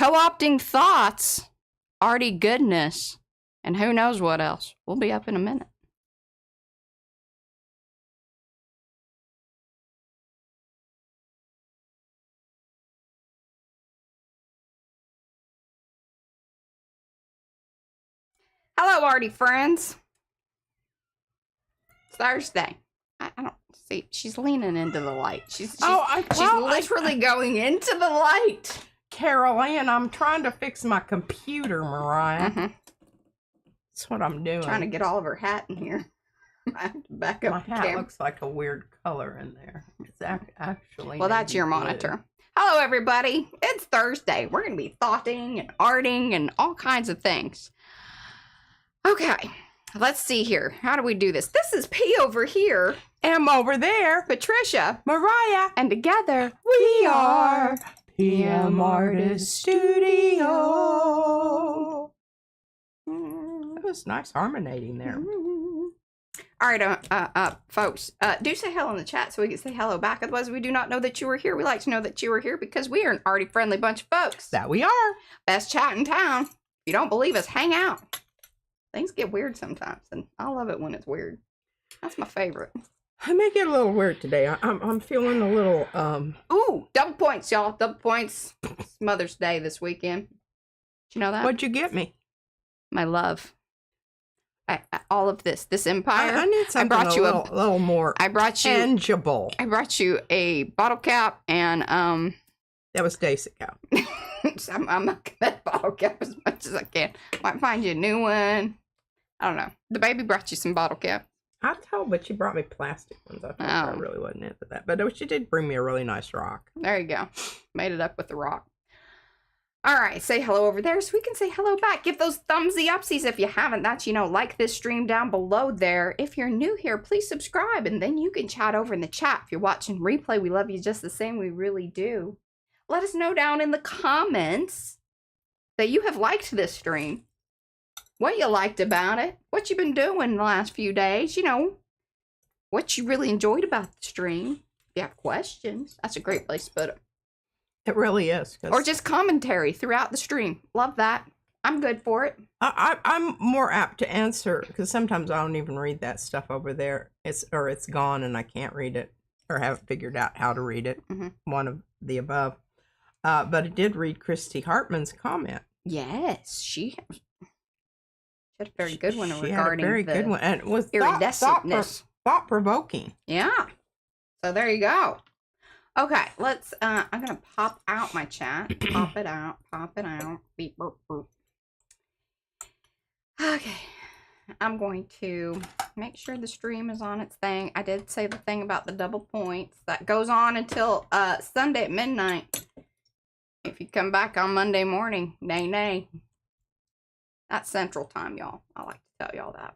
co-opting thoughts, Arty goodness, and who knows what else. We'll be up in a minute. Hello, Arty friends. It's Thursday. I don't see. She's leaning into the light. She's literally going into the light. Carol Ann, I'm trying to fix my computer, Mariah. That's what I'm doing. Trying to get all of her hat in here. Back up. My hat looks like a weird color in there. It's actually. Well, that's your monitor. Hello, everybody. It's Thursday. We're going to be thoughting and arting and all kinds of things. Okay, let's see here. How do we do this? This is P over here. M over there. Patricia. Mariah. And together, we are PM Artist Studio. That was nice harmonating there. All right, folks, do say hello in the chat so we can say hello back. Otherwise, we do not know that you were here. We like to know that you were here because we are an arty-friendly bunch of folks. That we are. Best chat in town. If you don't believe us, hang out. Things get weird sometimes, and I love it when it's weird. That's my favorite. I may get a little weird today. I'm feeling a little, Ooh, double points, y'all. Double points. It's Mother's Day this weekend. Did you know that? What'd you get me? My love. All of this empire. I need something a little more tangible. I brought you a bottle cap and that was Daisy Cow. I'm not gonna bottle cap as much as I can. Might find you a new one. I don't know. The baby brought you some bottle cap. I told, but she brought me plastic ones. I thought I really wasn't into that. But she did bring me a really nice rock. There you go. Made it up with the rock. All right, say hello over there so we can say hello back. Give those thumbsy upsies if you haven't. That's, like this stream down below there. If you're new here, please subscribe, and then you can chat over in the chat. If you're watching replay, we love you just the same. We really do. Let us know down in the comments that you have liked this stream. What you liked about it. What you've been doing the last few days. What you really enjoyed about the stream. If you have questions, that's a great place to put it. It really is. Or just commentary throughout the stream. Love that. I'm good for it. I'm more apt to answer because sometimes I don't even read that stuff over there. It's gone and I can't read it or haven't figured out how to read it. One of the above. But I did read Christy Hartman's comment. Yes, she had a very good one regarding good one, and it was iridescentness. Thought-provoking. Yeah. So there you go. Okay, let's, I'm going to pop out my chat. Pop it out. Beep, boop, boop. Okay. I'm going to make sure the stream is on its thing. I did say the thing about the double points. That goes on until, Sunday at midnight. If you come back on Monday morning, nay. That's Central Time, y'all. I like to tell y'all that.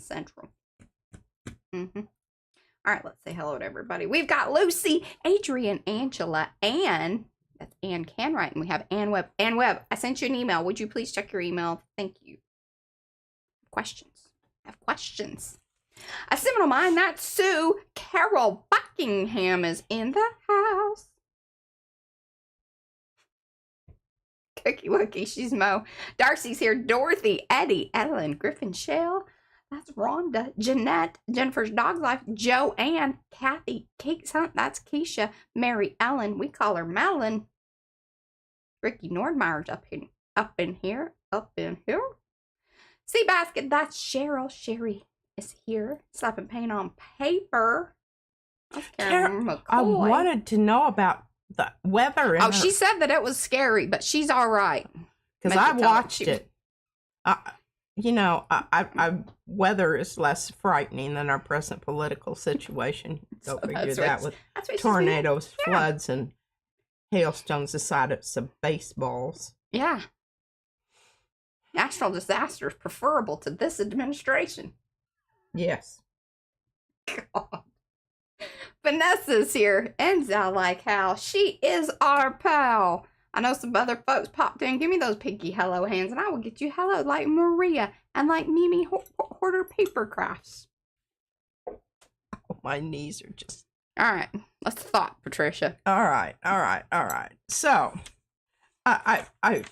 Central. All right, let's say hello to everybody. We've got Lucy, Adrian, Angela, Ann. That's Ann Canwright. And we have Ann Webb. Ann Webb, I sent you an email. Would you please check your email? Thank you. Questions. I have questions. A seminal mind, that's Sue. Carol Buckingham is in the house. Cookie Wookie, she's Mo. Darcy's here. Dorothy, Eddie, Ellen, Griffin, Shell. That's Rhonda, Jeanette, Jennifer's Dog's Life, Joanne, Kathy, Cakes Hunt, that's Keisha, Mary Ellen, we call her Madeline. Ricky Nordmeyer's up in here. Seabasket, that's Cheryl. Sherry is here. Slapping paint on paper. I wanted to know about the weather. She said that it was scary, but she's all right. Because I watched it. Weather is less frightening than our present political situation. Don't figure that with tornadoes, floods, and hailstones the size of baseballs. Yeah. National disaster is preferable to this administration. Yes. God. Vanessa's here. Enza like how she is our pal. I know some other folks popped in. Give me those pinky hello hands, and I will get you hello like Maria and like Mimi Hoarder Paper Crafts. Oh, my knees are just... All right. Let's thought, Patricia. All right. So, I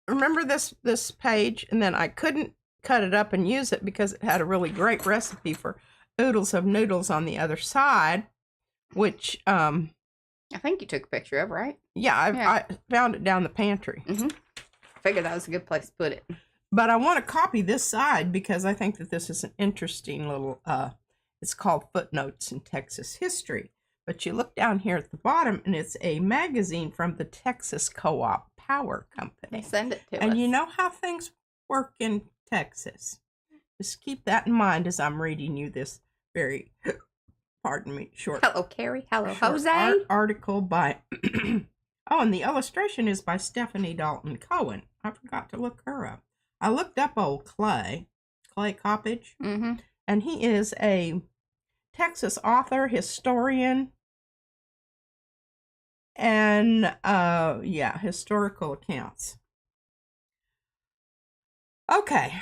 remember this page, and then I couldn't cut it up and use it because it had a really great recipe for oodles of noodles on the other side, which I think you took a picture of, right? Yeah, I found it down the pantry. Figured that was a good place to put it. But I want to copy this side because I think that this is an interesting little, it's called Footnotes in Texas History. But you look down here at the bottom, and it's a magazine from the Texas Co-op Power Company. They send it to us. And you know how things work in Texas. Just keep that in mind as I'm reading you this very, pardon me, short. Hello, Carrie. Hello, Jose. Article by, oh, and the illustration is by Stephanie Dalton Cohen. I forgot to look her up. I looked up old Clay Coppage, and he is a Texas author, historian, and historical accounts. Okay.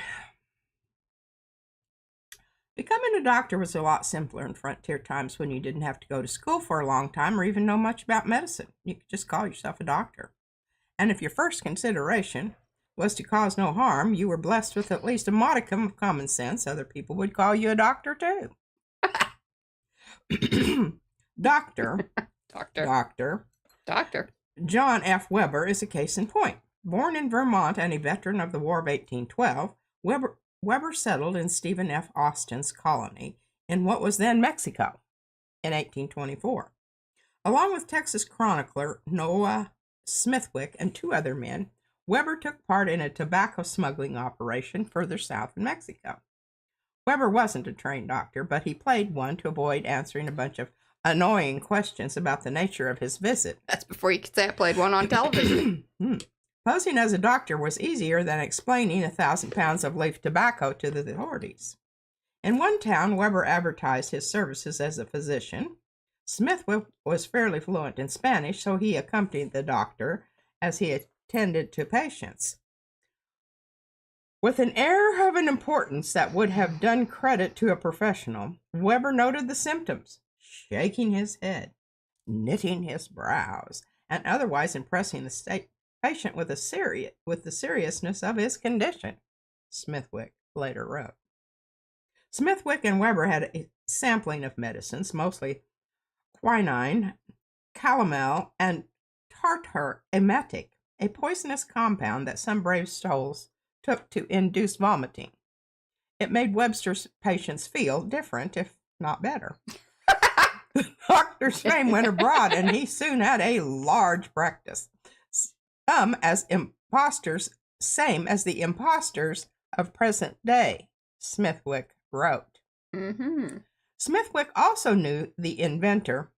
Becoming a doctor was a lot simpler in frontier times when you didn't have to go to school for a long time or even know much about medicine. You could just call yourself a doctor. And if your first consideration was to cause no harm, you were blessed with at least a modicum of common sense. Other people would call you a doctor too. Doctor. John F. Weber is a case in point. Born in Vermont and a veteran of the War of 1812, Weber settled in Stephen F. Austin's colony in what was then Mexico in 1824. Along with Texas chronicler Noah Smithwick and two other men, Weber took part in a tobacco smuggling operation further south in Mexico. Weber wasn't a trained doctor, but he played one to avoid answering a bunch of annoying questions about the nature of his visit. That's before you could say I played one on television. Posing as a doctor was easier than explaining 1,000 pounds of leaf tobacco to the authorities. In one town, Weber advertised his services as a physician. Smithwick was fairly fluent in Spanish, so he accompanied the doctor as he attended to patients. With an air of an importance that would have done credit to a professional, Weber noted the symptoms, shaking his head, knitting his brows, and otherwise impressing the patient with the seriousness of his condition, Smithwick later wrote. Smithwick and Weber had a sampling of medicines, mostly quinine, calomel, and tartar emetic, a poisonous compound that some brave souls took to induce vomiting. It made Webster's patients feel different, if not better. The doctor's fame went abroad, and he soon had a large practice. Same as the imposters of present day, Smithwick wrote. Smithwick also knew the inventor,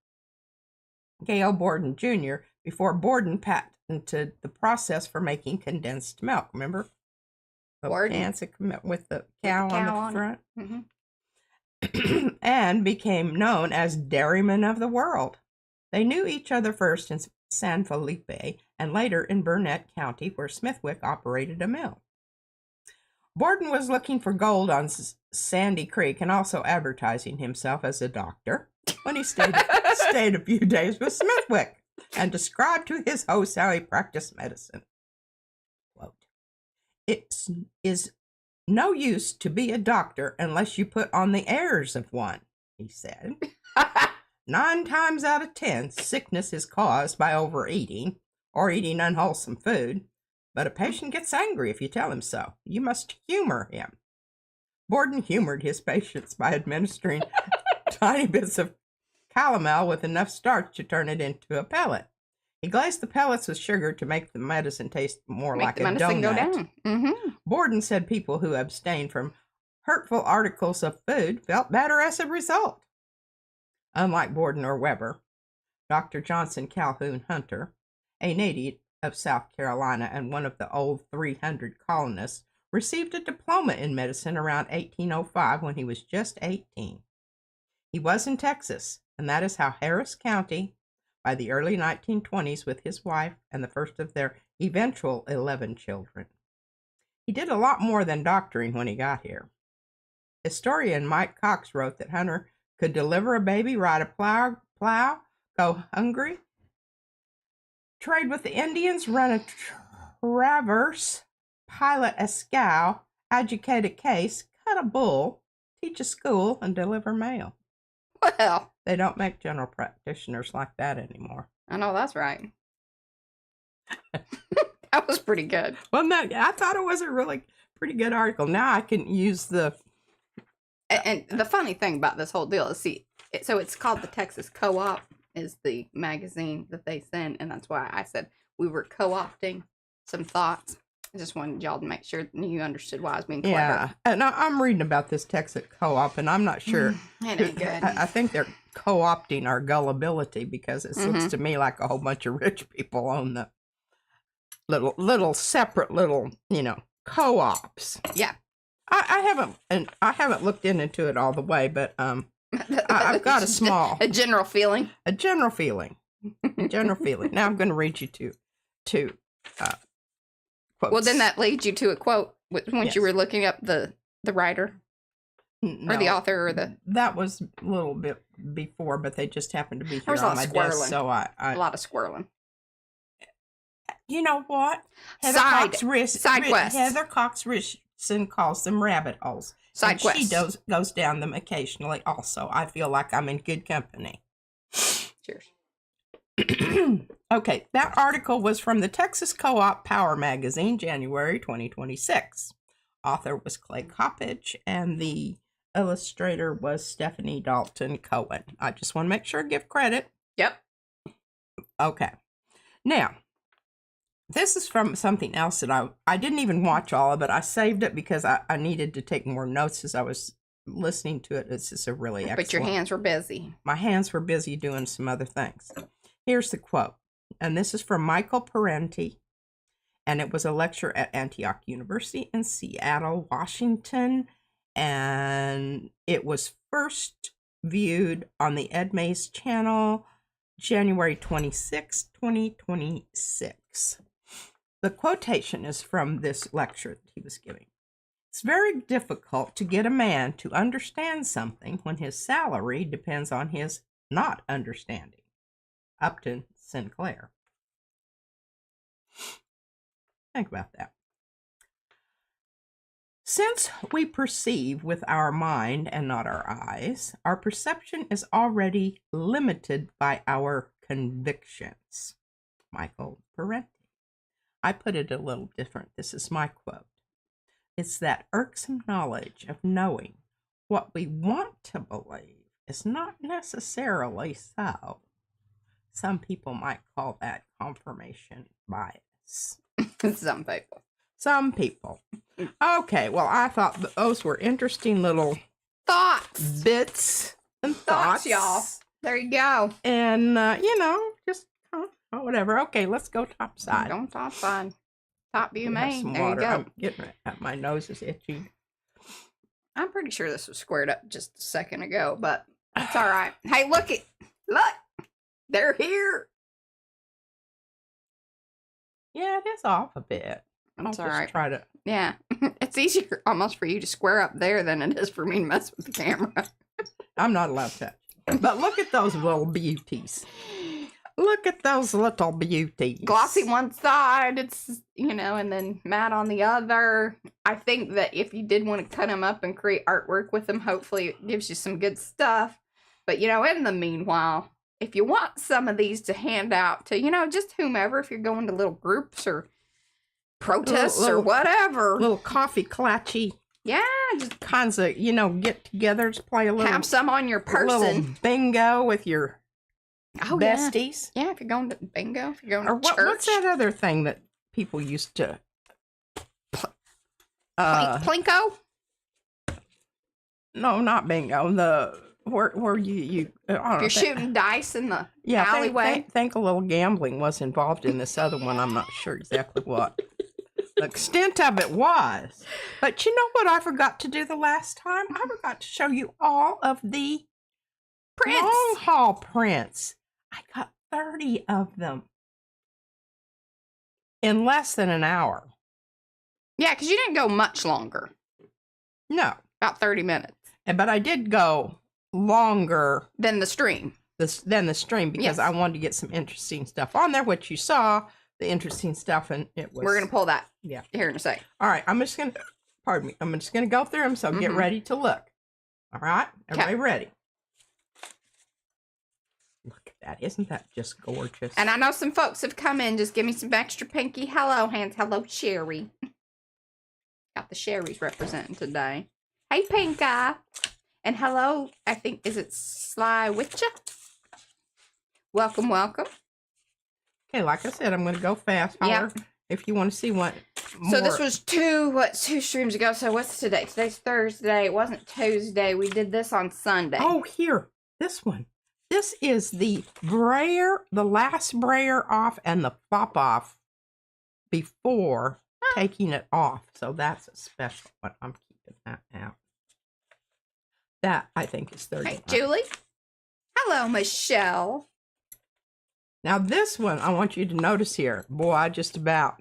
Gale Borden Jr., before Borden patented the process for making condensed milk. Remember? With the cow on the front. And became known as dairymen of the world. They knew each other first in San Felipe and later in Burnett County, where Smithwick operated a mill. Borden was looking for gold on Sandy Creek and also advertising himself as a doctor when he stayed a few days with Smithwick and described to his host how he practiced medicine. Quote, "It is no use to be a doctor unless you put on the airs of one," he said. 9 times out of 10, sickness is caused by overeating or eating unwholesome food, but a patient gets angry if you tell him so. You must humor him. Borden humored his patients by administering tiny bits of calomel with enough starch to turn it into a pellet. He glazed the pellets with sugar to make the medicine taste more like a donut. Go down. Borden said people who abstained from hurtful articles of food felt better as a result. Unlike Borden or Weber, Dr. Johnson Calhoun Hunter, a native of South Carolina and one of the old 300 colonists, received a diploma in medicine around 1805 when he was just 18. He was in Texas, and that is how Harris County, by the early 1920s, with his wife and the first of their eventual 11 children. He did a lot more than doctoring when he got here. Historian Mike Cox wrote that Hunter could deliver a baby, ride a plow, go hungry, trade with the Indians, run a traverse, pilot a scow, educate a case, cut a bull, teach a school, and deliver mail. Well, they don't make general practitioners like that anymore. I know that's right. That was pretty good. Well, no, I thought it was a really pretty good article. Now I can use the... And the funny thing about this whole deal is, so it's called the Texas Co-op, is the magazine that they send, and that's why I said we were co-opting some thoughts. I just wanted y'all to make sure you understood why I was being clever. Yeah, and I'm reading about this Texas Co-op, and I'm not sure. It ain't good. I think they're co-opting our gullibility, because it looks to me like a whole bunch of rich people own the little separate co-ops. Yeah. I haven't looked into it all the way, but I've got a general feeling. A general feeling. Now I'm going to read you two quotes. Well, then that leads you to a quote once you were looking up the writer or the author or the. That was a little bit before, but they just happened to be here on my squirreling. desk, so I a lot of squirreling. You know what? Side quest. Heather Cox Richardson calls them rabbit holes. Side quest. She goes down them occasionally also. I feel like I'm in good company. Cheers. Okay, that article was from the Texas Co-op Power Magazine, January 2026. Author was Clay Coppage, and the illustrator was Stephanie Dalton Cohen. I just want to make sure I give credit. Yep. Okay. Now, this is from something else that I didn't even watch all of it. I saved it because I needed to take more notes as I was listening to it. This is a really excellent. But your hands were busy. My hands were busy doing some other things. Here's the quote, and this is from Michael Parenti, and it was a lecture at Antioch University in Seattle, Washington, and it was first viewed on the Ed Mays channel, January 26, 2026. The quotation is from this lecture that he was giving. It's very difficult to get a man to understand something when his salary depends on his not understanding. Upton Sinclair. Think about that. Since we perceive with our mind and not our eyes, our perception is already limited by our convictions. Michael Parenti. I put it a little different. This is my quote. It's that irksome knowledge of knowing what we want to believe is not necessarily so. Some people might call that confirmation bias. Some people. Okay, well, I thought those were interesting little thoughts, bits and thoughts, y'all. There you go. And, just whatever. Okay, let's go top side. Going top side. Top view main. There water. you go. I'm getting it. My nose is itchy. I'm pretty sure this was squared up just a second ago, but it's all right. Hey, look. They're here. Yeah, it is off a bit. That's all right. Try to. Yeah, it's easier almost for you to square up there than it is for me to mess with the camera. I'm not allowed to touch. But look at those little beauties. Look at those little beauties. Glossy one side, it's, and then matte on the other. I think that if you did want to cut them up and create artwork with them, hopefully it gives you some good stuff. But, in the meanwhile, if you want some of these to hand out to, just whomever, if you're going to little groups or protests or whatever. Little coffee clatchy. Yeah. Just kinds of, get-togethers, play a little. Have some on your person. A little bingo with your besties. Yeah, if you're going to bingo, if you're going to church. What's that other thing that people used to... Plinko? No, not bingo. Where you you're shooting dice in the alleyway. Think a little gambling was involved in this other one. I'm not sure exactly what the extent of it was. But you know what I forgot to do the last time? I forgot to show you all of the prints. Long haul prints. I got 30 of them in less than an hour. Yeah, because you didn't go much longer. No. About 30 minutes. But I did go longer than the stream. the stream because I wanted to get some interesting stuff on there, which you saw the interesting stuff, and it was. We're gonna pull that. Yeah. Here in a sec. All right, I'm just gonna. Pardon me. I'm just gonna go through them. So get ready to look. All right, everybody ready? Look at that! Isn't that just gorgeous? And I know some folks have come in. Just give me some extra pinky hello hands. Hello, Sherry. Got the Sherrys representing today. Hey, Pinka. And hello, I think, is it Sly Witcha? Welcome, welcome. Okay, like I said, I'm going to go fast. However, if you want to see what more. So this was two streams ago. So what's today? Today's Thursday. It wasn't Tuesday. We did this on Sunday. Oh, here. This one. This is the brayer, the last brayer off and the pop off before taking it off. So that's a special one. I'm keeping that out. That, I think, is 30. Hey, Julie. Hello, Michelle. Now, this one, I want you to notice here. Boy, I just about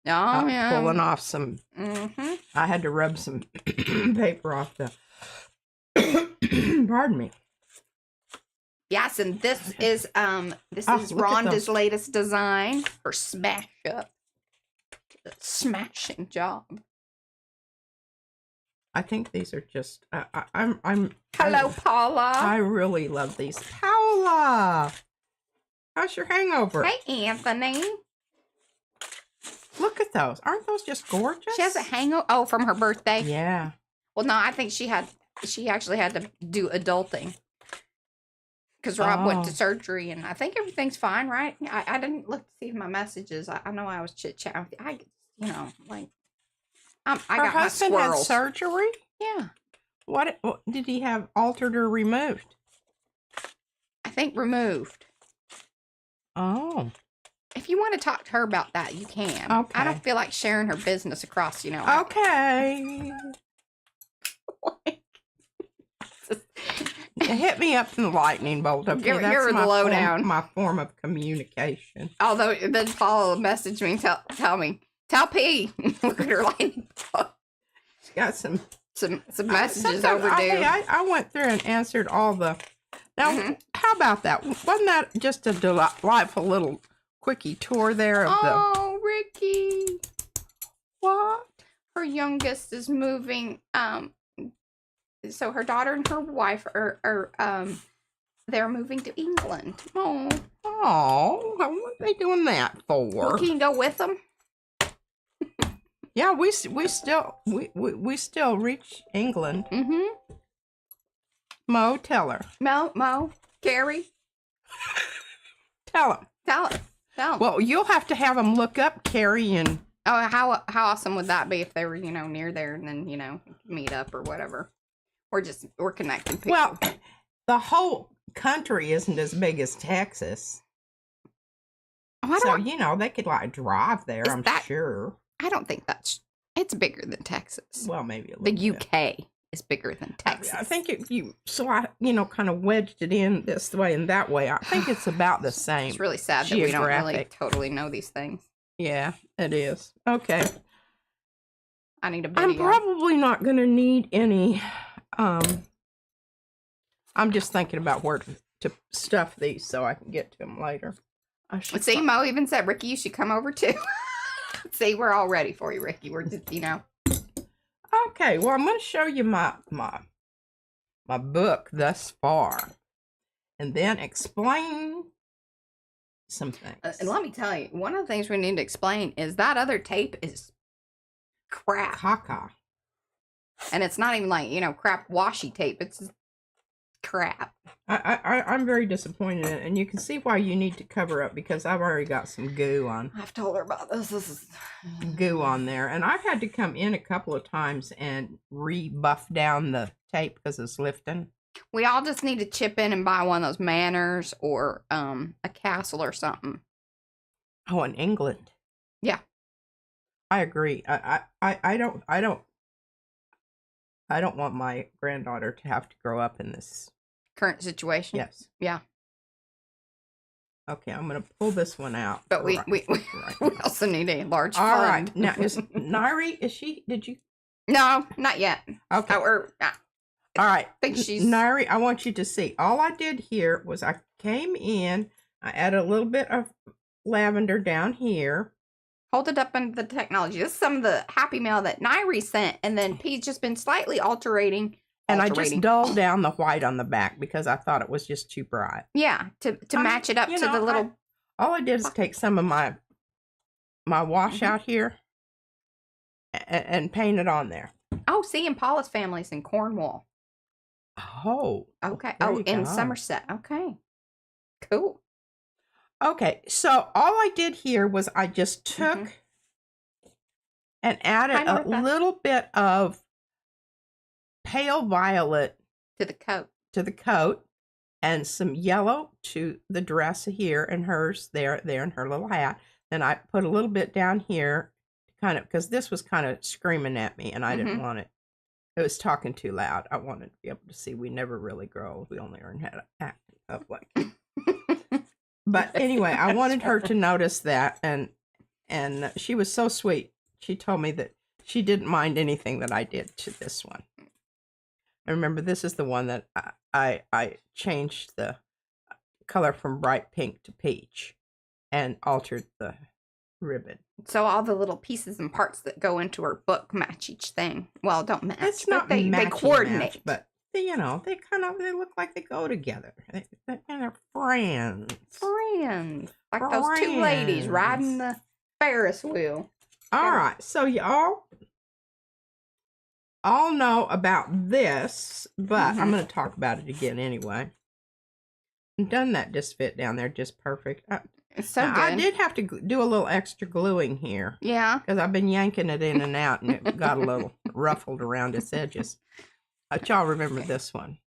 pulling off some. I had to rub some paper off the. Pardon me. Yes, and this is Rhonda's latest design for Smash Up. Smashing job. I think these are just. I'm. Hello, Paula. I really love these. Paula, how's your hangover? Hey, Anthony. Look at those. Aren't those just gorgeous? She has a hangover. Oh, from her birthday. Yeah. Well, no, I think she actually had to do adulting because Rob went to surgery, and I think everything's fine, right? I didn't look to see my messages. I know I was chit chatting with you. I Her got my husband had squirrels. surgery? Yeah. What did he have altered or removed? I think removed. Oh. If you want to talk to her about that, you can. Okay. I don't feel like sharing her business across, Okay. Hit me up in the lightning bolt. Okay, give her the lowdown. My form of communication. Although then Paula messaged me and tell P. Look at her lightning bolt. She's got some messages overdue. I went through and answered all the. Now, how about that? Wasn't that just a delightful little quickie tour there of the? Ricky. What? Her youngest is moving. So her daughter and her wife are they're moving to England. Oh, what are they doing that for? Well, can you go with them? Yeah, we still reach England. Mo, tell her. Mo, Carrie. Tell him. Well, you'll have to have them look up Carrie and. Oh, how awesome would that be if they were near there and then meet up or whatever. We're connecting people. Well, the whole country isn't as big as Texas. So, they could drive there, I'm sure. I don't think it's bigger than Texas. Well, maybe a little The bit. UK is bigger than Texas. I think kind of wedged it in this way and that way. I think it's about the same. It's really sad that we don't really totally know these things. Yeah, it is. Okay. I need a video. I'm probably not going to need any. I'm just thinking about where to stuff these so I can get to them later. See, Mo even said, Ricky, you should come over too. See, we're all ready for you, Ricky. We're just, Okay, well, I'm going to show you my book thus far, and then explain some things. And let me tell you, one of the things we need to explain is that other tape is crap. Caca. And it's not even crap washi tape. It's crap. I'm very disappointed in it, and you can see why you need to cover up because I've already got some goo on. I've told her about this. This is goo on there, and I've had to come in a couple of times and rebuff down the tape because it's lifting. We all just need to chip in and buy one of those Manners or a Castle or something. Oh, in England. Yeah, I agree. I don't want my granddaughter to have to grow up in this current situation. Yes. Yeah. Okay, I'm going to pull this one out. But we also need a large All fund. right. Now, is Nairi, did you? No, not yet. Okay. All right. think she's... Nairi, I want you to see. All I did here was I came in, I added a little bit of lavender down here. Hold it up under the technology. This is some of the Happy Mail that Nairi sent, and then P's just been slightly alterating. And I just dulled down the white on the back because I thought it was just too bright. Yeah, to match it up to the little... all I did is take some of my washout here and paint it on there. Oh, see, Impala's family's in Cornwall. Oh. Okay. Oh, in Somerset. Okay. Cool. Okay, so all I did here was I just took and added a little bit of pale violet to the coat, and some yellow to the dress here and hers there and her little hat. Then I put a little bit down here, kind of, because this was kind of screaming at me, and I didn't want it. It was talking too loud. I wanted to be able to see. We never really grow old. We only learn how to act in public. But anyway, I wanted her to notice that, and she was so sweet. She told me that she didn't mind anything that I did to this one. I remember this is the one that I changed the color from bright pink to peach and altered the ribbon. So all the little pieces and parts that go into her book match each thing. Well, don't match. It's not they coordinate. but they look like they go together. They're kind of friends. Like those two ladies riding the Ferris wheel. All right, so y'all all know about this, but I'm going to talk about it again anyway. Doesn't that just fit down there just perfect? It's so good. I did have to do a little extra gluing here. Yeah. Because I've been yanking it in and out, and it got a little ruffled around its edges. Y'all remember this one?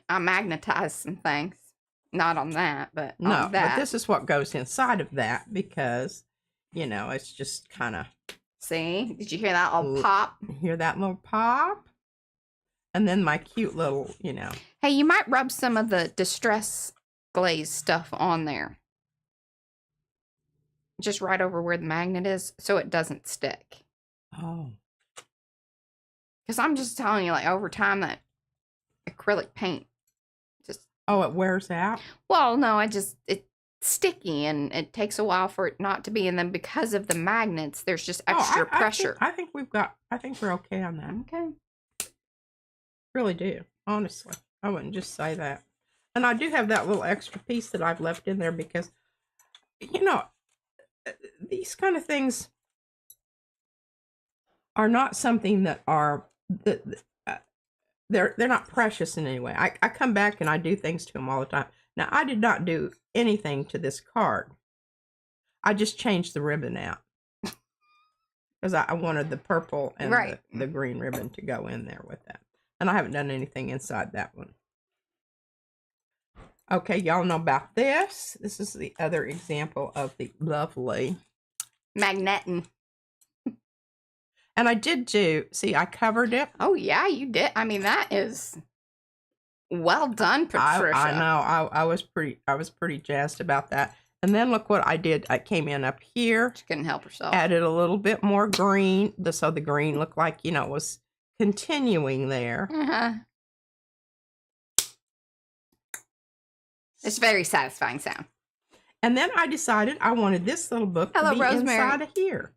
I magnetized some things. Not on that, but no, on that. But this is what goes inside of that because, it's just kind of... See? Did you hear that little pop? Hear that little pop? And then my cute little, Hey, you might rub some of the Distress Glaze stuff on there. Just right over where the magnet is so it doesn't stick. Oh. Because I'm just telling you, like, over time, that acrylic paint just... Oh, it wears out? Well, no, it's sticky, and it takes a while for it not to be. And then because of the magnets, there's just extra pressure. I think we're okay on that. Okay. Really do, honestly. I wouldn't just say that. And I do have that little extra piece that I've left in there because, these kind of things are not something that are... They're not precious in any way. I come back and I do things to them all the time. Now, I did not do anything to this card. I just changed the ribbon out. Because I wanted the purple and the green ribbon to go in there with that. And I haven't done anything inside that one. Okay, y'all know about this. This is the other example of the lovely... magnetin. And I did see, I covered it. Oh, yeah, you did. I mean, that is well done, Patricia. I know. I was pretty jazzed about that. And then look what I did. I came in up here. She couldn't help herself. Added a little bit more green. So the green looked like, it was continuing there. It's a very satisfying sound. And then I decided I wanted this little book to be inside of here.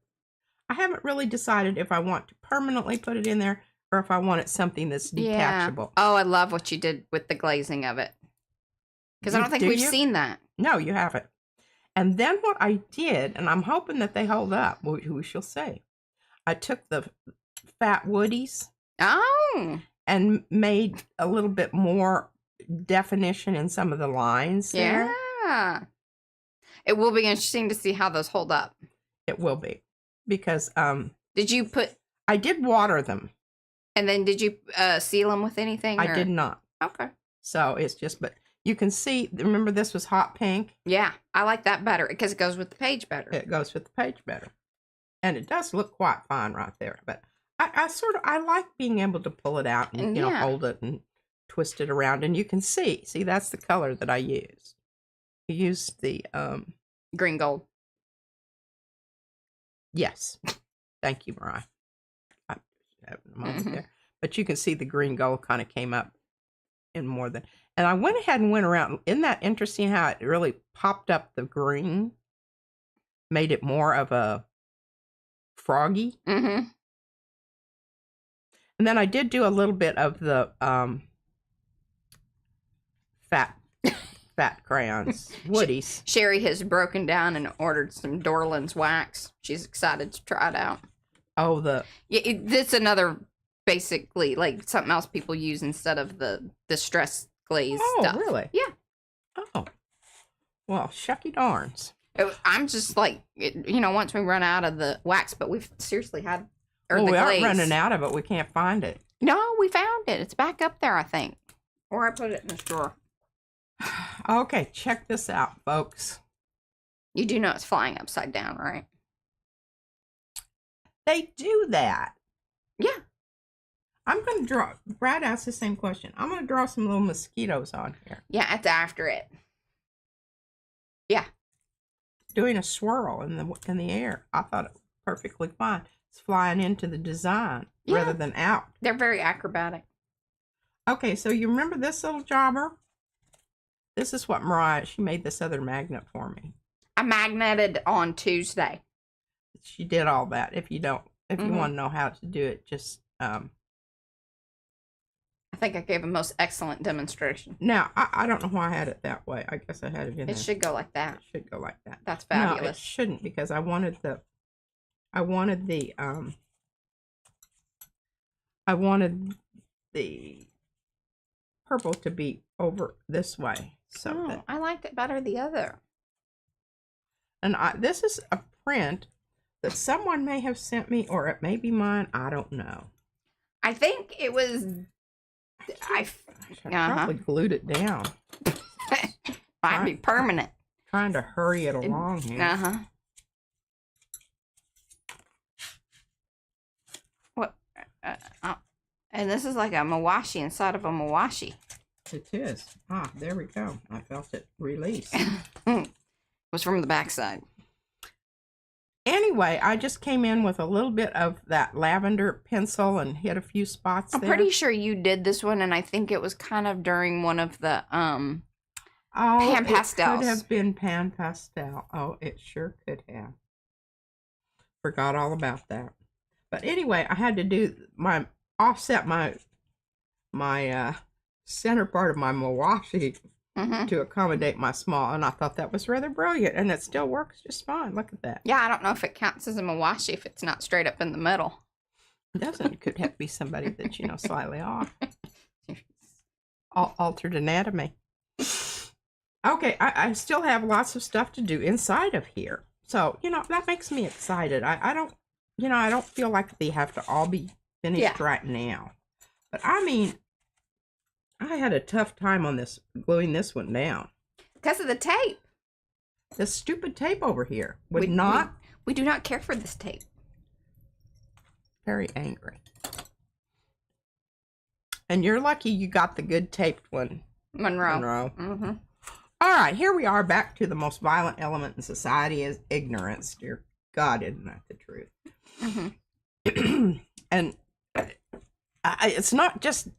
I haven't really decided if I want to permanently put it in there or if I want it something that's detachable. Yeah. Oh, I love what you did with the glazing of it. Because I don't think we've seen that. No, you haven't. And then what I did, and I'm hoping that they hold up, we shall see. I took the fat woodies. Oh. And made a little bit more definition in some of the lines there. Yeah. It will be interesting to see how those hold up. It will be. Because did you put... I did water them. And then did you seal them with anything? I did not. Okay. So it's just, but you can see, remember this was hot pink? Yeah, I like that better because it goes with the page better. It goes with the page better. And it does look quite fine right there. But I like being able to pull it out and, hold it and twist it around. And you can see, that's the color that I used. I used the... green gold. Yes. Thank you, Mariah. I have a moment there. But you can see the green gold kind of came up in more than. And I went ahead and went around. Isn't that interesting how it really popped up the green? Made it more of a froggy. Mm-hmm. And then I did do a little bit of the fat crayons, Woody's. Sherry has broken down and ordered some Dorland's wax. She's excited to try it out. Oh, it's another, basically, like something else people use instead of the distress glaze stuff. Oh, really? Yeah. Oh. Well, shucky darns. I'm just like, once we run out of the wax, but we've seriously had, or well, the we glaze. aren't running out of it. We can't find it. No, we found it. It's back up there, I think. Or I put it in the drawer. Okay, check this out, folks. You do know it's flying upside down, right? They do that. Yeah. I'm going to draw. Brad asked the same question. I'm going to draw some little mosquitoes on here. Yeah, it's after it. Yeah. Doing a swirl in the air. I thought it was perfectly fine. It's flying into the design rather than out. They're very acrobatic. Okay, so you remember this little jobber? This is what Mariah, she made this other magnet for me. I magneted on Tuesday. She did all that. If you want to know how to do it, just I think I gave a most excellent demonstration. Now, I don't know why I had it that way. I guess I had it in there. It should go like that. It should go like that. That's fabulous. No, it shouldn't, because I wanted the purple to be over this way. So I liked it better the other. And this is a print that someone may have sent me, or it may be mine. I don't know. I think it was. I probably glued it down. Might be permanent. Trying to hurry it along here. What? And this is like a mawashi inside of a mawashi. It is. Ah, there we go. I felt it release. It was from the backside. Anyway, I just came in with a little bit of that lavender pencil and hit a few spots there. I'm pretty sure you did this one, and I think it was kind of during one of the pan pastels. It could have been pan pastel. Oh, it sure could have. Forgot all about that. But anyway, I had to do offset my center part of my mawashi to accommodate my small, and I thought that was rather brilliant, and it still works just fine. Look at that. Yeah, I don't know if it counts as a mawashi if it's not straight up in the middle. It doesn't. It could have to be somebody that's, slightly off. Altered anatomy. Okay, I still have lots of stuff to do inside of here. So, that makes me excited. I don't feel like they have to all be finished right now. But I mean, I had a tough time on this, gluing this one down. Because of the tape. This stupid tape over here would not. We do not care for this tape. Very angry. And you're lucky you got the good taped one. Monroe. All right, here we are back to the most violent element in society is ignorance. Dear God, isn't that the truth? And it's not just,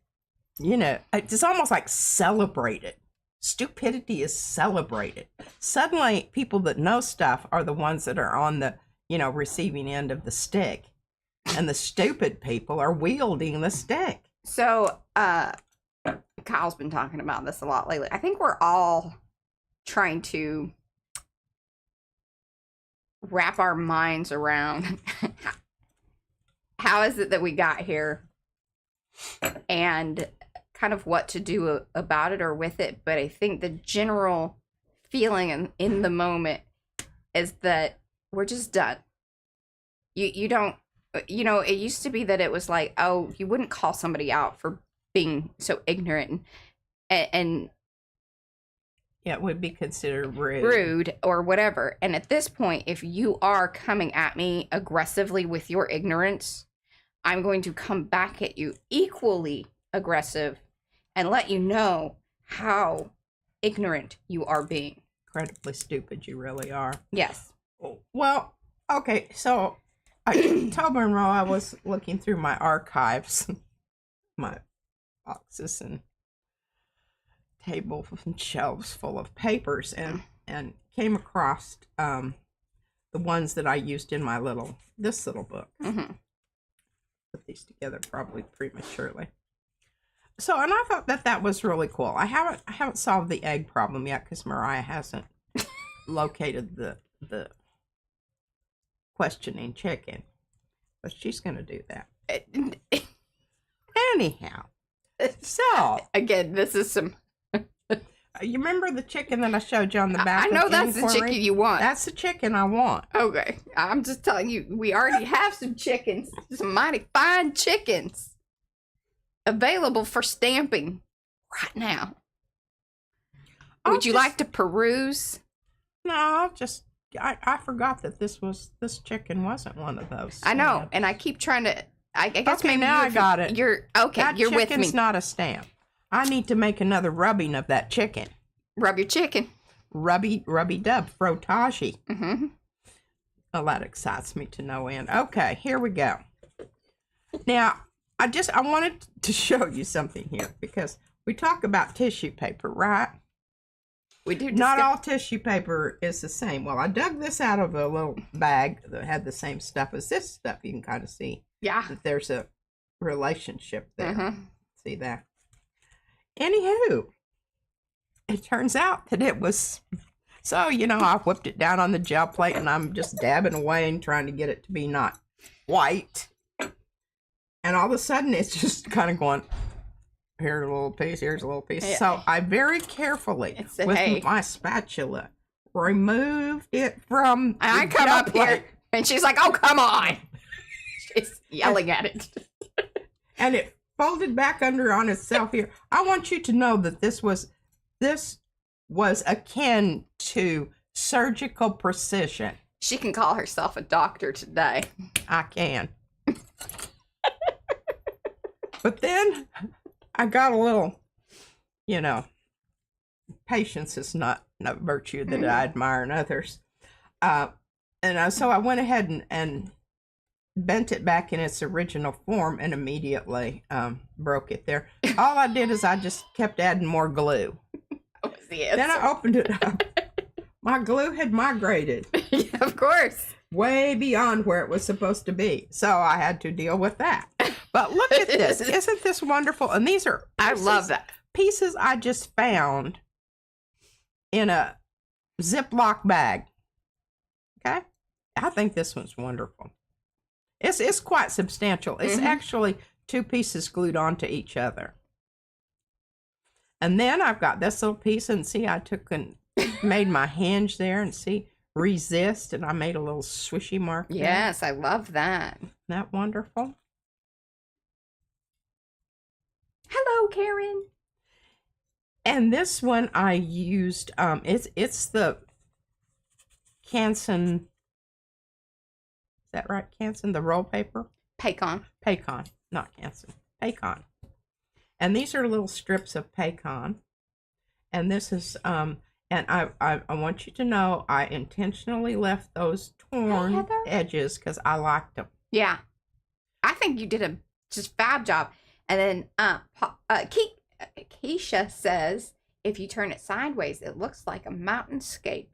it's almost like celebrated. Stupidity is celebrated. Suddenly, people that know stuff are the ones that are on the, receiving end of the stick. And the stupid people are wielding the stick. So, Kyle's been talking about this a lot lately. I think we're all trying to wrap our minds around how is it that we got here and kind of what to do about it or with it. But I think the general feeling in the moment is that we're just done. You don't, it used to be that it was like, oh, you wouldn't call somebody out for being so ignorant and yeah, it would be considered rude or whatever. And at this point, if you are coming at me aggressively with your ignorance, I'm going to come back at you equally aggressive and let you know how ignorant you are being. Incredibly stupid you really are. Yes. Well, okay, so I told Monroe I was looking through my archives my boxes and table and shelves full of papers, and came across the ones that I used in my this little book. Put these together probably prematurely. So, and I thought that was really cool. I haven't solved the egg problem yet because Mariah hasn't located the questioning chicken, but she's going to do that. Anyhow, so again, this is some. You remember the chicken that I showed you on the back? I know that's the chicken you want. That's the chicken I want. Okay, I'm just telling you, we already have some chickens, some mighty fine chickens, available for stamping right now. Would you like to peruse? No, I forgot that this chicken wasn't one of those. I know, and I keep trying to. I guess okay, maybe now I got it. You're okay. You're with me. That chicken's not a stamp. I need to make another rubbing of that chicken. Rub your chicken. Rubby dub, frotage. Oh, that excites me to no end. Okay, here we go. Now, I wanted to show you something here because we talk about tissue paper, right? We do. Not all tissue paper is the same. Well, I dug this out of a little bag that had the same stuff as this stuff. You can kind of see that there's a relationship there. See that? Anywho, it turns out that it was, so, I whipped it down on the gel plate and I'm just dabbing away and trying to get it to be not white. And all of a sudden it's just kind of going, here's a little piece, here's a little piece. Yeah. So I very carefully, with my spatula, removed it from I come up here and she's like, oh, come on. She's yelling at it. And it folded back under on itself here. I want you to know that this was akin to surgical precision. She can call herself a doctor today. I can. But then I got a little, patience is not a virtue that I admire in others. So I went ahead and bent it back in its original form and immediately broke it there. All I did is I just kept adding more glue. That was the answer. Then I opened it up. My glue had migrated. Yeah, of course. Way beyond where it was supposed to be. So I had to deal with that. But look at this. Isn't this wonderful? And these are I love that. Pieces I just found in a Ziploc bag. Okay? I think this one's wonderful. It's quite substantial. It's actually 2 pieces glued onto each other. And then I've got this little piece, and see, I took and made my hinge there, and see, resist, and I made a little swishy mark there. Yes, I love that. Isn't that wonderful? Hello, Karen. And this one I used, it's the Canson. Is that right, Canson? The roll paper? Pacon, not Canson. Pacon. And these are little strips of Pacon. And this is, and I want you to know I intentionally left those torn edges because I liked them. Yeah. I think you did a just fab job. And then Keisha says, if you turn it sideways, it looks like a mountainscape.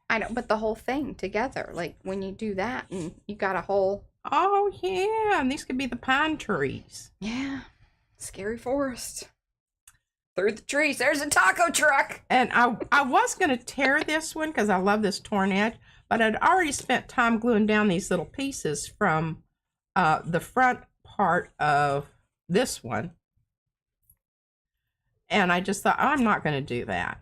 I know, but the whole thing together, like when you do that and you got a whole... Oh, yeah, and these could be the pine trees. Yeah, scary forest. Through the trees, there's a taco truck. And I was going to tear this one because I love this torn edge, but I'd already spent time gluing down these little pieces from the front part of this one. And I just thought, oh, I'm not going to do that.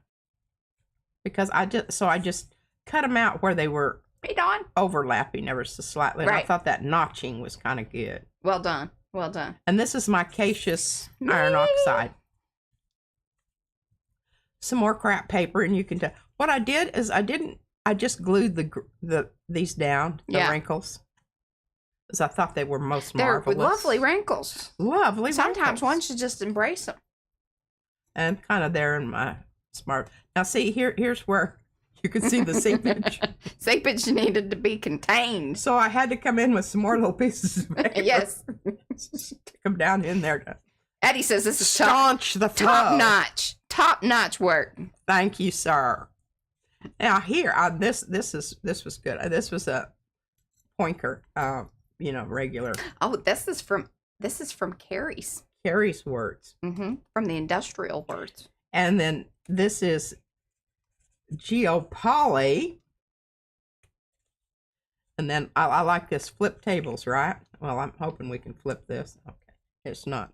Because I just cut them out where they were overlapping ever so slightly. And I thought that notching was kind of good. Well done. Well done. And this is my Cassius iron oxide. Some more crap paper, and you can tell. What I did is I just glued these down, the wrinkles. Because I thought they were most marvelous. They're lovely wrinkles. Lovely Sometimes one should just embrace them. And kind of there in my smart. Now see, here's where You could see the seepage. Seepage needed to be contained. So I had to come in with some more little pieces of paper. Yes. Stick them down in there to Eddie says this is staunch the flow. Top notch work. Thank you, sir. Now here, this was good. This was a Pointer, regular. Oh, this is from Carrie's. Carrie's words. From the industrial words. And then this is Geopoly. And then I like this flip tables, right? Well, I'm hoping we can flip this. Okay, it's not.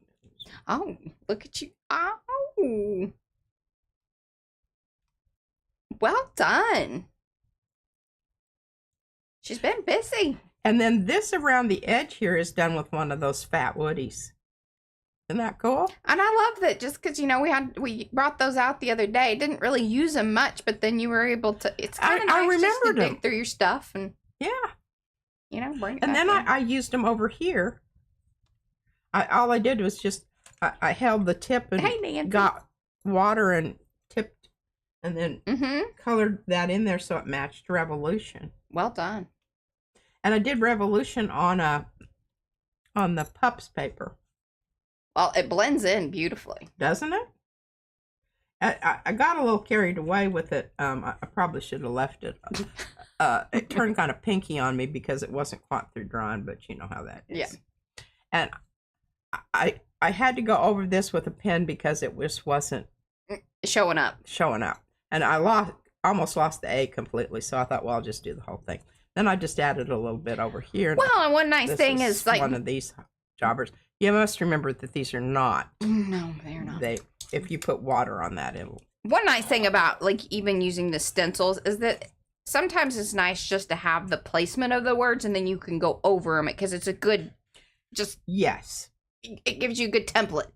Oh, look at you. Oh. Well done. She's been busy. And then this around the edge here is done with one of those fat woodies. Isn't that cool? And I love that just because, we brought those out the other day. Didn't really use them much, but then you were able to, it's kind of nice just to dig through your stuff and, bring it And then I used them over here. All I did was just, I held the tip and got water and tipped and then colored that in there so it matched Revolution. Well done. And I did Revolution on the pups paper. Well, it blends in beautifully. Doesn't it? I got a little carried away with it. I probably should have left it. It turned kind of pinky on me because it wasn't quite through drying, but you know how that is. Yeah. And I had to go over this with a pen because it wasn't showing up. And I almost lost the A completely, so I thought, well, I'll just do the whole thing. Then I just added a little bit over here. Well, and one nice thing is like one of these jobbers. You must remember that these are not. No, they're not. If you put water on that, it'll. One nice thing about even using the stencils is that sometimes it's nice just to have the placement of the words and then you can go over them because it's a good, yes. It gives you a good template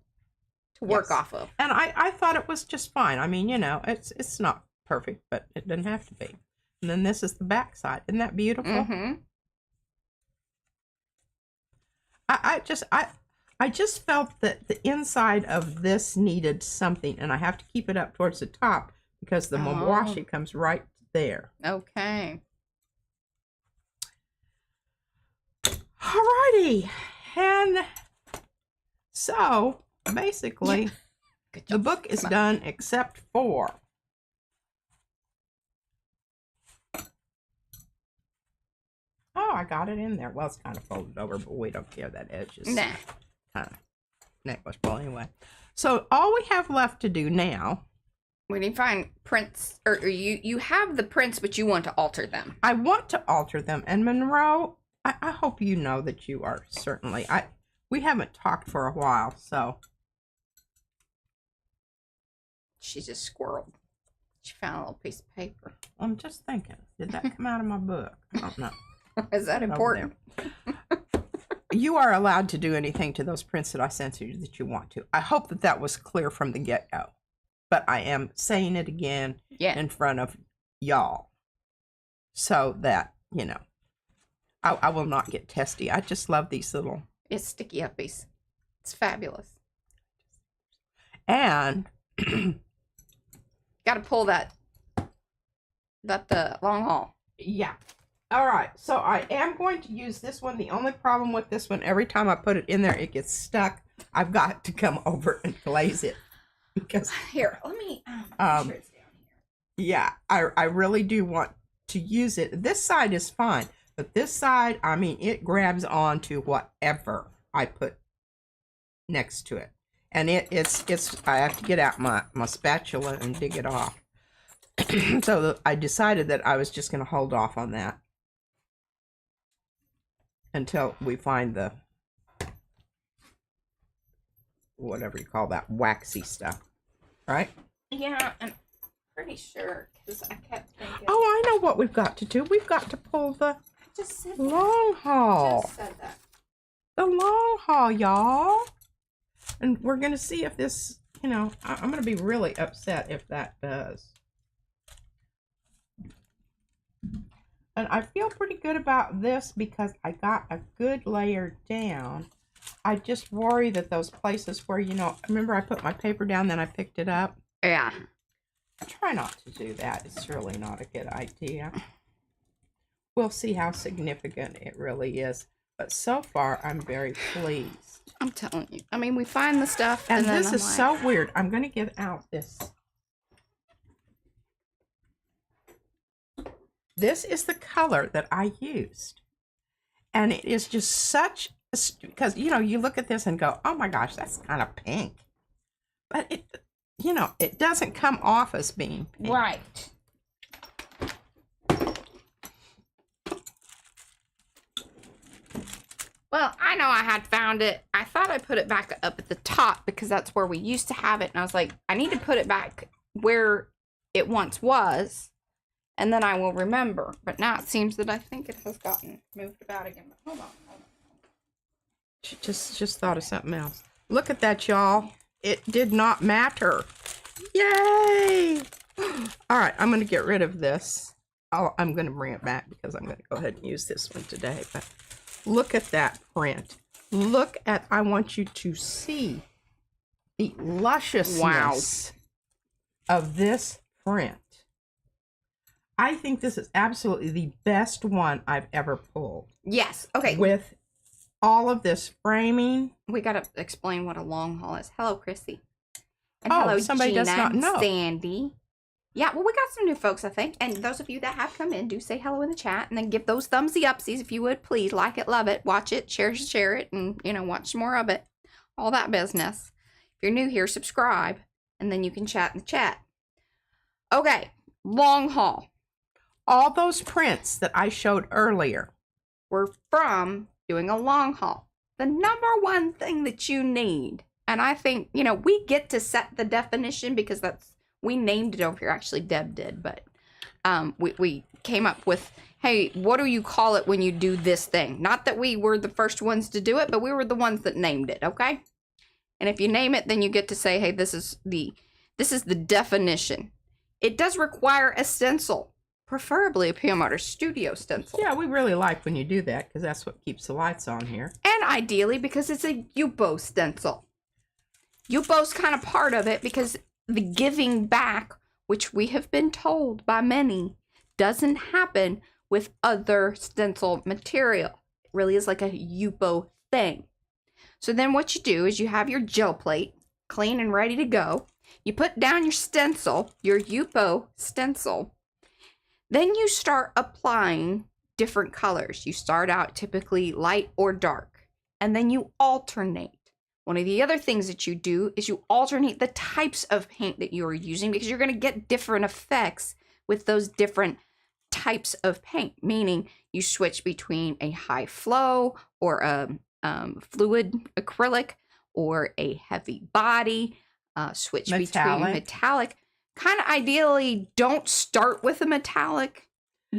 to work off of. And I thought it was just fine. I mean, it's not perfect, but it doesn't have to be. And then this is the back side. Isn't that beautiful? I just felt that the inside of this needed something, and I have to keep it up towards the top because the mawashi comes right there. Okay. Alrighty. And so, basically, the book is done except for I got it in there. Well, it's kind of folded over, but we don't care. That edge is kind of negligible anyway. So all we have left to do now. We need to find prints, or you have the prints, but you want to alter them. I want to alter them. And Monroe, I hope you know that you are certainly. We haven't talked for a while, so. She's a squirrel. She found a little piece of paper. I'm just thinking, did that come out of my book? I don't know. Is that important? You are allowed to do anything to those prints that I sent you that you want to. I hope that was clear from the get-go. But I am saying it again in front of y'all. So that, I will not get testy. I just love these little. It's sticky uppies. It's fabulous. And. Got to pull that the long haul. Yeah. All right, so I am going to use this one. The only problem with this one, every time I put it in there, it gets stuck. I've got to come over and glaze it. Because here, let me sure it's down here. Yeah, I really do want to use it. This side is fine, but this side, I mean, it grabs onto whatever I put next to it. And it's I have to get out my spatula and dig it off. So I decided that I was just going to hold off on that until we find the whatever you call that waxy stuff, right? Yeah, I'm pretty sure because I kept thinking. Oh, I know what we've got to do. We've got to pull the long haul. I just said that. The long haul, y'all. And we're going to see if this, I'm going to be really upset if that does. And I feel pretty good about this because I got a good layer down. I just worry that those places where, remember I put my paper down, then I picked it up? Yeah. try not to do that. It's really not a good idea. We'll see how significant it really is. But so far, I'm very pleased. I'm telling you. I mean, we find the stuff. And then this I'm is like, so weird. I'm going to get out this. This is the color that I used. And it is just such, because, you know, you look at this and go, oh my gosh, that's kind of pink. But it, you know, it doesn't come off as being pink. right. Well, I know I had found it. I thought I put it back up at the top because that's where we used to have it. And I was like, I need to put it back where it once was. And then I will remember. But now it seems that I think it has gotten moved about again. But hold on. Just thought of something else. Look at that, y'all. It did not matter. Yay! All right, I'm going to get rid of this. I'm going to bring it back because I'm going to go ahead and use this one today. But look at that print. Look at, I want you to see the lusciousness of this print. I think this is absolutely the best one I've ever pulled. Yes. Okay. With all of this framing. We got to explain what a long haul is. Hello, Chrissy. And Oh, hello, somebody Gina does not know. Sandy. Yeah, well, we got some new folks, I think. And those of you that have come in, do say hello in the chat. And then give those thumbsy upsies if you would, please. Like it, love it, watch it, share it, and, you know, watch some more of it. All that business. If you're new here, subscribe. And then you can chat in the chat. Okay, long haul. All those prints that I showed earlier were from doing a long haul. The number one thing that you need, and I think, you know, we get to set the definition because we named it over here. Actually, Deb did, but we came up with, hey, what do you call it when you do this thing? Not that we were the first ones to do it, but we were the ones that named it, okay? And if you name it, then you get to say, hey, this is the definition. It does require a stencil. Preferably a PM Artist Studio stencil. Yeah, we really like when you do that because that's what keeps the lights on here. And ideally because it's a Yupo stencil. Yupo's kind of part of it because the giving back, which we have been told by many, doesn't happen with other stencil material. It really is like a Yupo thing. So then what you do is you have your gel plate clean and ready to go. You put down your stencil, your Yupo stencil. Then you start applying different colors. You start out typically light or dark, and then you alternate. One of the other things that you do is you alternate the types of paint that you are using because you're going to get different effects with those different types of paint, meaning you switch between a high flow or a fluid acrylic or a heavy body, switch between metallic. Kind of ideally don't start with a metallic,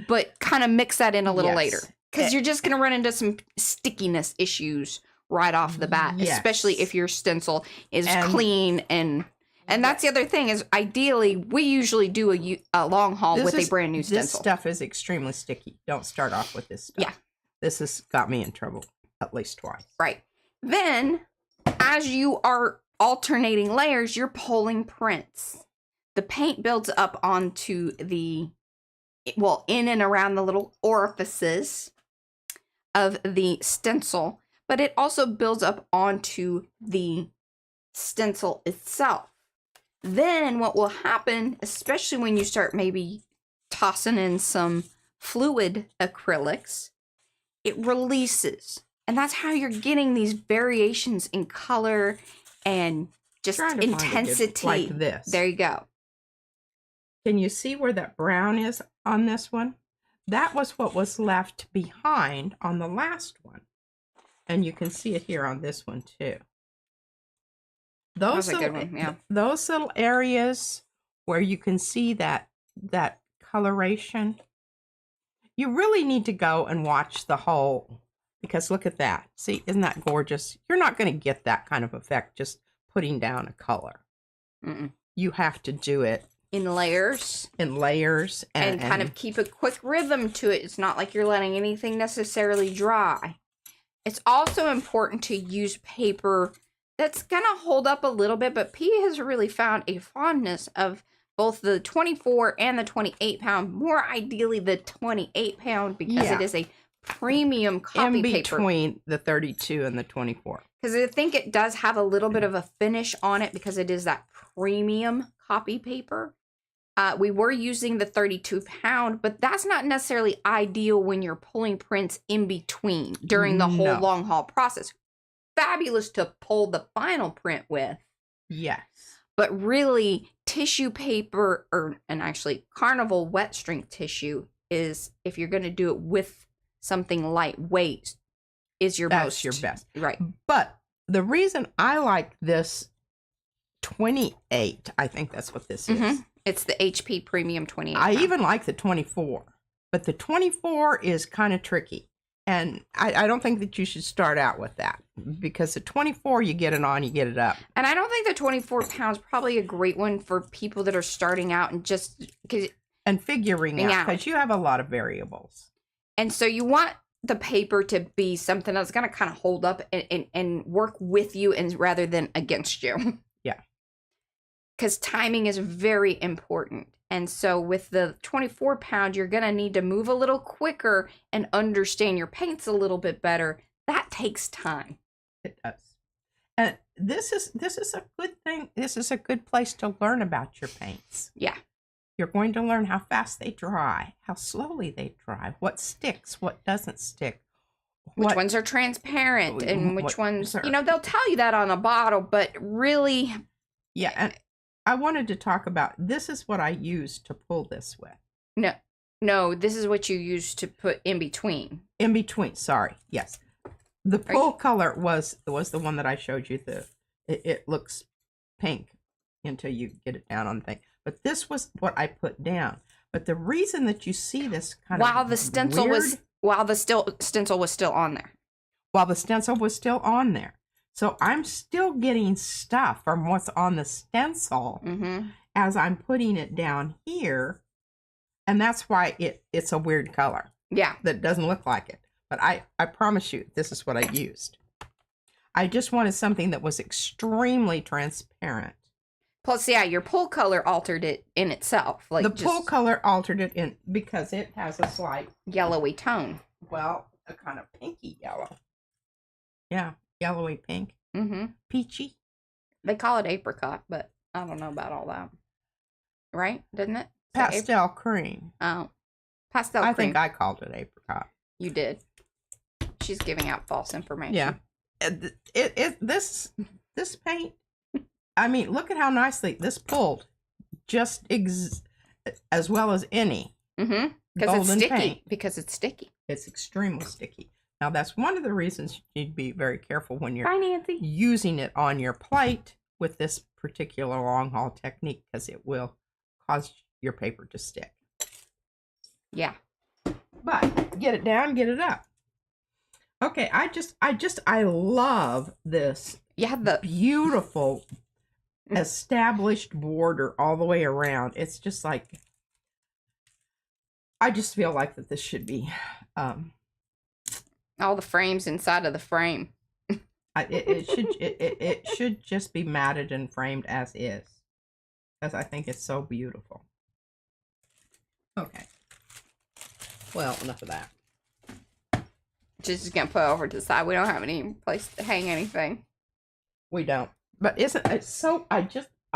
but kind of mix that in a little later because you're just going to run into some stickiness issues right off the bat, especially if your stencil is clean and that's the other thing is ideally we usually do a long haul with a brand new stencil. This stuff is extremely sticky. Don't start off with this stuff. Yeah. This has got me in trouble at least twice. Right. Then as you are alternating layers, you're pulling prints. The paint builds up onto in and around the little orifices of the stencil, but it also builds up onto the stencil itself. Then what will happen, especially when you start maybe tossing in some fluid acrylics, it releases. And that's how you're getting these variations in color and just intensity. Like this. There you go. Can you see where that brown is on this one? That was what was left behind on the last one. And you can see it here on this one too. Those little areas where you can see that coloration, you really need to go and watch the whole, because look at that. See, isn't that gorgeous? You're not going to get that kind of effect just putting down a color. You have to do it in layers. And kind of keep a quick rhythm to it. It's not like you're letting anything necessarily dry. It's also important to use paper that's going to hold up a little bit, but P has really found a fondness of both the 24 and the 28 pound, more ideally the 28 pound because it is a premium copy in paper. between the 32 and the 24. Because I think it does have a little bit of a finish on it because it is that premium copy paper. We were using the 32 pound, but that's not necessarily ideal when you're pulling prints in between during the whole long haul process. Fabulous to pull the final print with. Yes. But really, tissue paper, and actually Carnival wet strength tissue is, if you're going to do it with something lightweight, is your That's your best. Right. But the reason I like this 28, I think that's what this is. It's the HP Premium 28. I even like the 24, but the 24 is kind of tricky. And I don't think that you should start out with that because the 24, you get it on, you get it up. And I don't think the 24 pounds probably a great one for people that are starting out and just figuring out because you have a lot of variables. And so you want the paper to be something that's going to kind of hold up and work with you and rather than against you. Yeah. Because timing is very important. And so with the 24 pound, you're going to need to move a little quicker and understand your paints a little bit better. That takes time. It does. And this is a good thing. This is a good place to learn about your paints. Yeah. You're going to learn how fast they dry, how slowly they dry, what sticks, what doesn't stick. Which ones are transparent and which ones, they'll tell you that on a bottle, but really. Yeah. And I wanted to talk about, this is what I use to pull this with. No, this is what you use to put in between. In between, sorry. Yes. The pull color was the one that I showed you. It looks pink until you get it down on the thing. But this was what I put down. But the reason that you see this kind of while the stencil was still on there. While the stencil was still on there. So I'm still getting stuff from what's on the stencil as I'm putting it down here. And that's why it's a weird color. Yeah. That doesn't look like it. But I promise you, this is what I used. I just wanted something that was extremely transparent. Plus, yeah, your pull color altered it in itself. Like the pull color altered it in because it has a slight yellowy tone. Well, a kind of pinky yellow. Yeah. Yellowy pink. Peachy. They call it apricot, but I don't know about all that. Right? Didn't it? Pastel cream. Oh. Pastel cream. I think I called it apricot. You did. She's giving out false information. Yeah. This paint, I mean, look at how nicely this pulled. Just as well as any. Because it's sticky. Paint. Because it's sticky. It's extremely sticky. Now, that's one of the reasons you need to be very careful when you're Nancy. using it on your plate with this particular long haul technique, because it will cause your paper to stick. Yeah. But get it down, get it up. Okay, I love this. Yeah, the beautiful established border all the way around. It's just like, I just feel like that this should be all the frames inside of the frame. It should just be matted and framed as is, because I think it's so beautiful. Okay. Well, enough of that. Just gonna put it over to the side. We don't have any place to hang anything. We don't. But isn't it so? I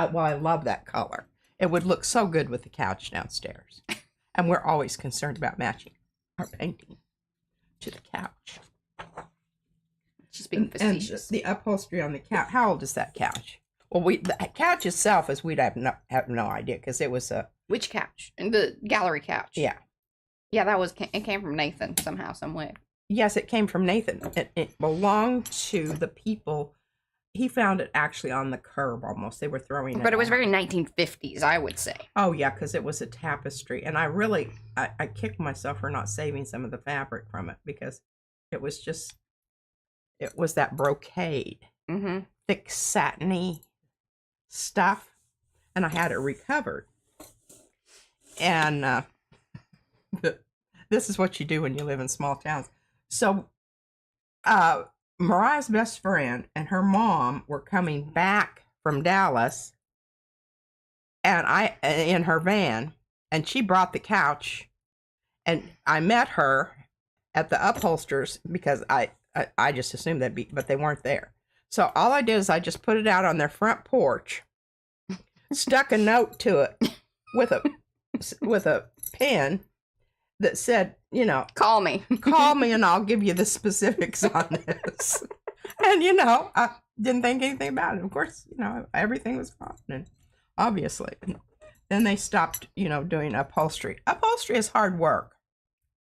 love that color. It would look so good with the couch downstairs. And we're always concerned about matching our painting to the couch. She's being facetious. And the upholstery on the couch. How old is that couch? Well, the couch itself is we'd have no idea, because it was a... Which couch? The gallery couch. Yeah. Yeah, it came from Nathan somehow, some way. Yes, it came from Nathan. It belonged to the people. He found it actually on the curb almost. They were throwing it. But it was very 1950s, I would say. Oh, yeah, because it was a tapestry. And I kicked myself for not saving some of the fabric from it, because it was that brocade. Thick, satiny stuff. And I had it recovered. And this is what you do when you live in small towns. So, Mariah's best friend and her mom were coming back from Dallas, and in her van, and she brought the couch, and I met her at the upholsters because I just assumed they'd be, but they weren't there. So all I did is I just put it out on their front porch, stuck a note to it with a pen that said, you know, call me and I'll give you the specifics on this. And, you know, I didn't think anything about it. Of course, you know, everything was fine. And obviously, then they stopped, you know, doing upholstery. Upholstery is hard work.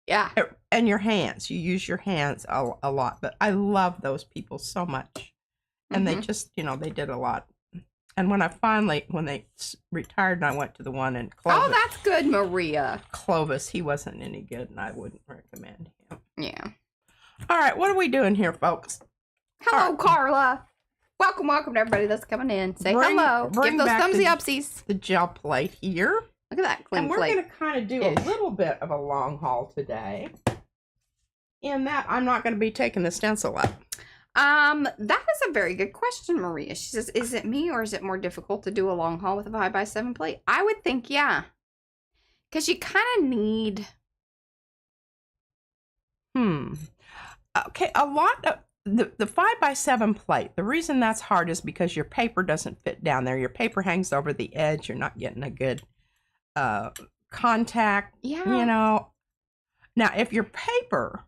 Yeah. And your hands. You use your hands a lot. But I love those people so much. And they just, you know, they did a lot. And when they retired and I went to the one in Clovis. Oh, that's good, Maria. Clovis, he wasn't any good and I wouldn't recommend him. Yeah. All right, what are we doing here, folks? Hello, right. Carla. Welcome to everybody that's coming in. Say hello. Give those thumbsy upsies. The gel plate here. Look at that clean plate. And we're going to kind of do a little bit of a long haul today. In that, I'm not going to be taking the stencil up. That is a very good question, Maria. She says, is it me or is it more difficult to do a long haul with a 5x7 plate? I would think, yeah. Because you kind of need... Okay, a lot of... The 5x7 plate, the reason that's hard is because your paper doesn't fit down there. Your paper hangs over the edge. You're not getting a good contact, yeah. You know. Now, if your paper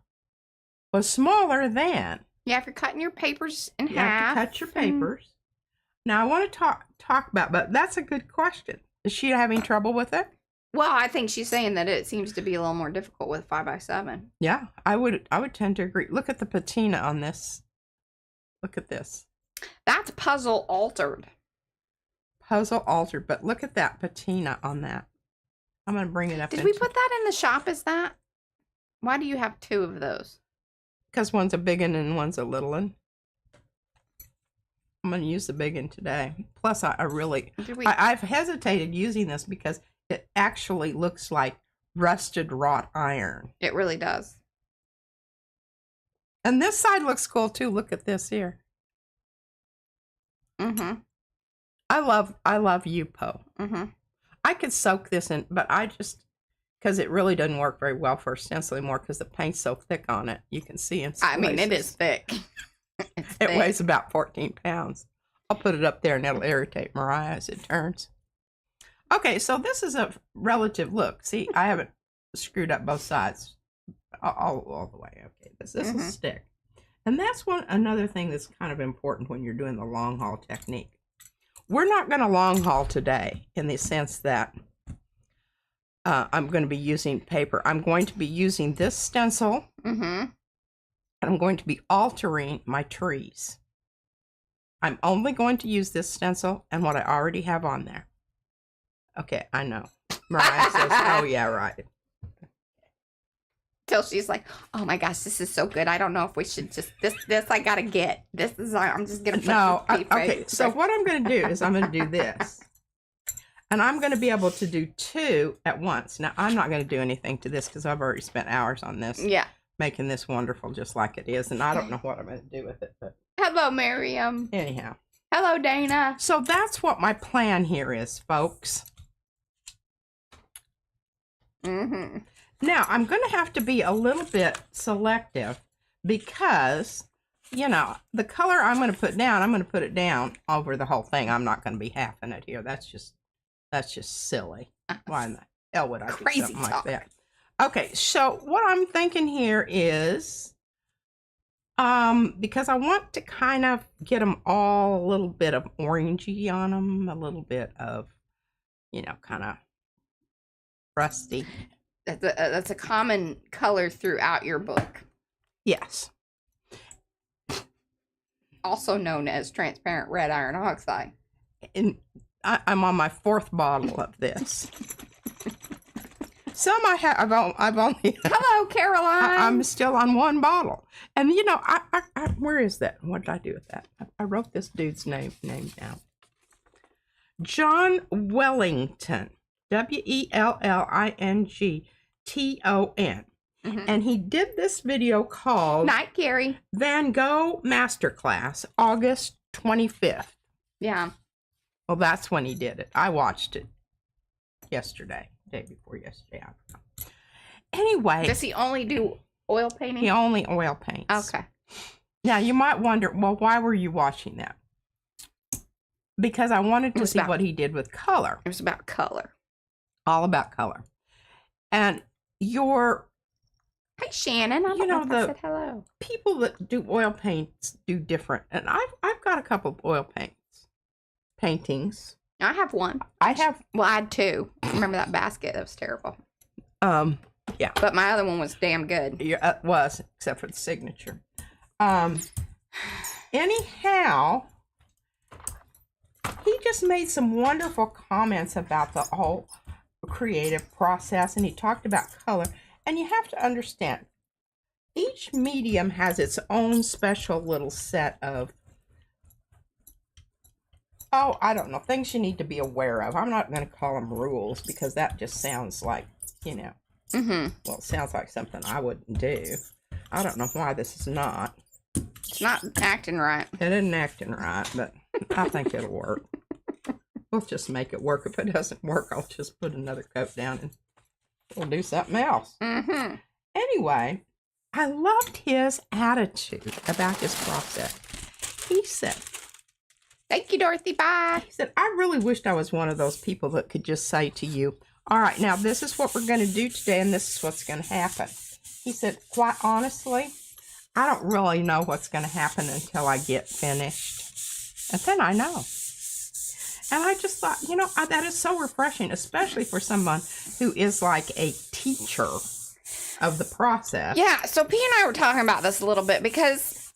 was smaller than... Yeah, if you're cutting your papers in half. You have to cut your papers. Now, I want to talk about, but that's a good question. Is she having trouble with it? Well, I think she's saying that it seems to be a little more difficult with 5x7. Yeah, I would tend to agree. Look at the patina on this. Look at this. That's puzzle altered. Puzzle altered, but look at that patina on that. I'm going to bring it up. Did we put that in the shop as that? Why do you have two of those? Because one's a big one and one's a little one. I'm going to use the big one today. Plus, I've hesitated using this because it actually looks like rusted wrought iron. It really does. And this side looks cool too. Look at this here. Mm-hmm. I love Yupo. Mm-hmm. I could soak this in, but I just, because it really doesn't work very well for a stencil anymore because the paint's so thick on it. You can see in some I mean, it is thick. It weighs about 14 pounds. I'll put it up there and it'll irritate Mariah as it turns. Okay, so this is a relative look. See, I haven't screwed up both sides all the way. Okay, this will stick. And that's another thing that's kind of important when you're doing the long haul technique. We're not going to long haul today in the sense that I'm going to be using paper. I'm going to be using this stencil. And I'm going to be altering my trees. I'm only going to use this stencil and what I already have on there. Okay, I know. Mariah says, oh, yeah, right. Till she's like, oh my gosh, this is so good. I don't know if we should just, this I gotta get. I'm just gonna put okay, so what I'm gonna do is I'm gonna do this. And I'm gonna be able to do two at once. Now, I'm not gonna do anything to this because I've already spent hours on this. Yeah. Making this wonderful just like it is. And I don't know what I'm gonna do with it, but. Hello, Miriam. Anyhow. Hello, Dana. So that's what my plan here is, folks. Now, I'm going to have to be a little bit selective because, you know, the color I'm going to put down, I'm going to put it down over the whole thing. I'm not going to be halving it here. That's just silly. Why in the hell would I do something like that? Okay, so what I'm thinking here is, because I want to kind of get them all a little bit of orangey on them, a little bit of, you know, kind of rusty. That's a common color throughout your book. Yes. Also known as transparent red iron oxide. And I'm on my 4th bottle of this. Some I have, I've only. Hello, Caroline. I'm still on 1 bottle, and you know, I where is that? What did I do with that? I wrote this dude's name down. John Wellington, Wellington, and he did this video called Night Carrie Van Gogh Masterclass, August 25th. Yeah. Well, that's when he did it. I watched it. yesterday, day before yesterday. I don't know. Anyway. Does he only do oil painting? He only oil paints. Okay. Now, you might wonder, well, why were you watching that? Because I wanted to see what he did with color. It was about color. All about color. And Hi, Shannon. I said hello. People that do oil paints do different. And I've got a couple of oil paintings. I have one. I had two. Remember that basket? That was terrible. Yeah. But my other one was damn good. Yeah, it was, except for the signature. Anyhow, he just made some wonderful comments about the whole creative process, and he talked about color. And you have to understand, each medium has its own special little set of, I don't know, things you need to be aware of. I'm not going to call them rules, because that just sounds like, well, it sounds like something I wouldn't do. I don't know why this is not. It's not acting right. It isn't acting right, but I think it'll work. We'll just make it work. If it doesn't work, I'll just put another coat down and we'll do something else. Anyway, I loved his attitude about his process. He said, thank you, Dorothy. Bye. He said, I really wished I was one of those people that could just say to you, all right, now this is what we're going to do today, and this is what's going to happen. He said, quite honestly, I don't really know what's going to happen until I get finished. And then I know. And I just thought, that is so refreshing, especially for someone who is like a teacher of the process. Yeah, so P and I were talking about this a little bit, because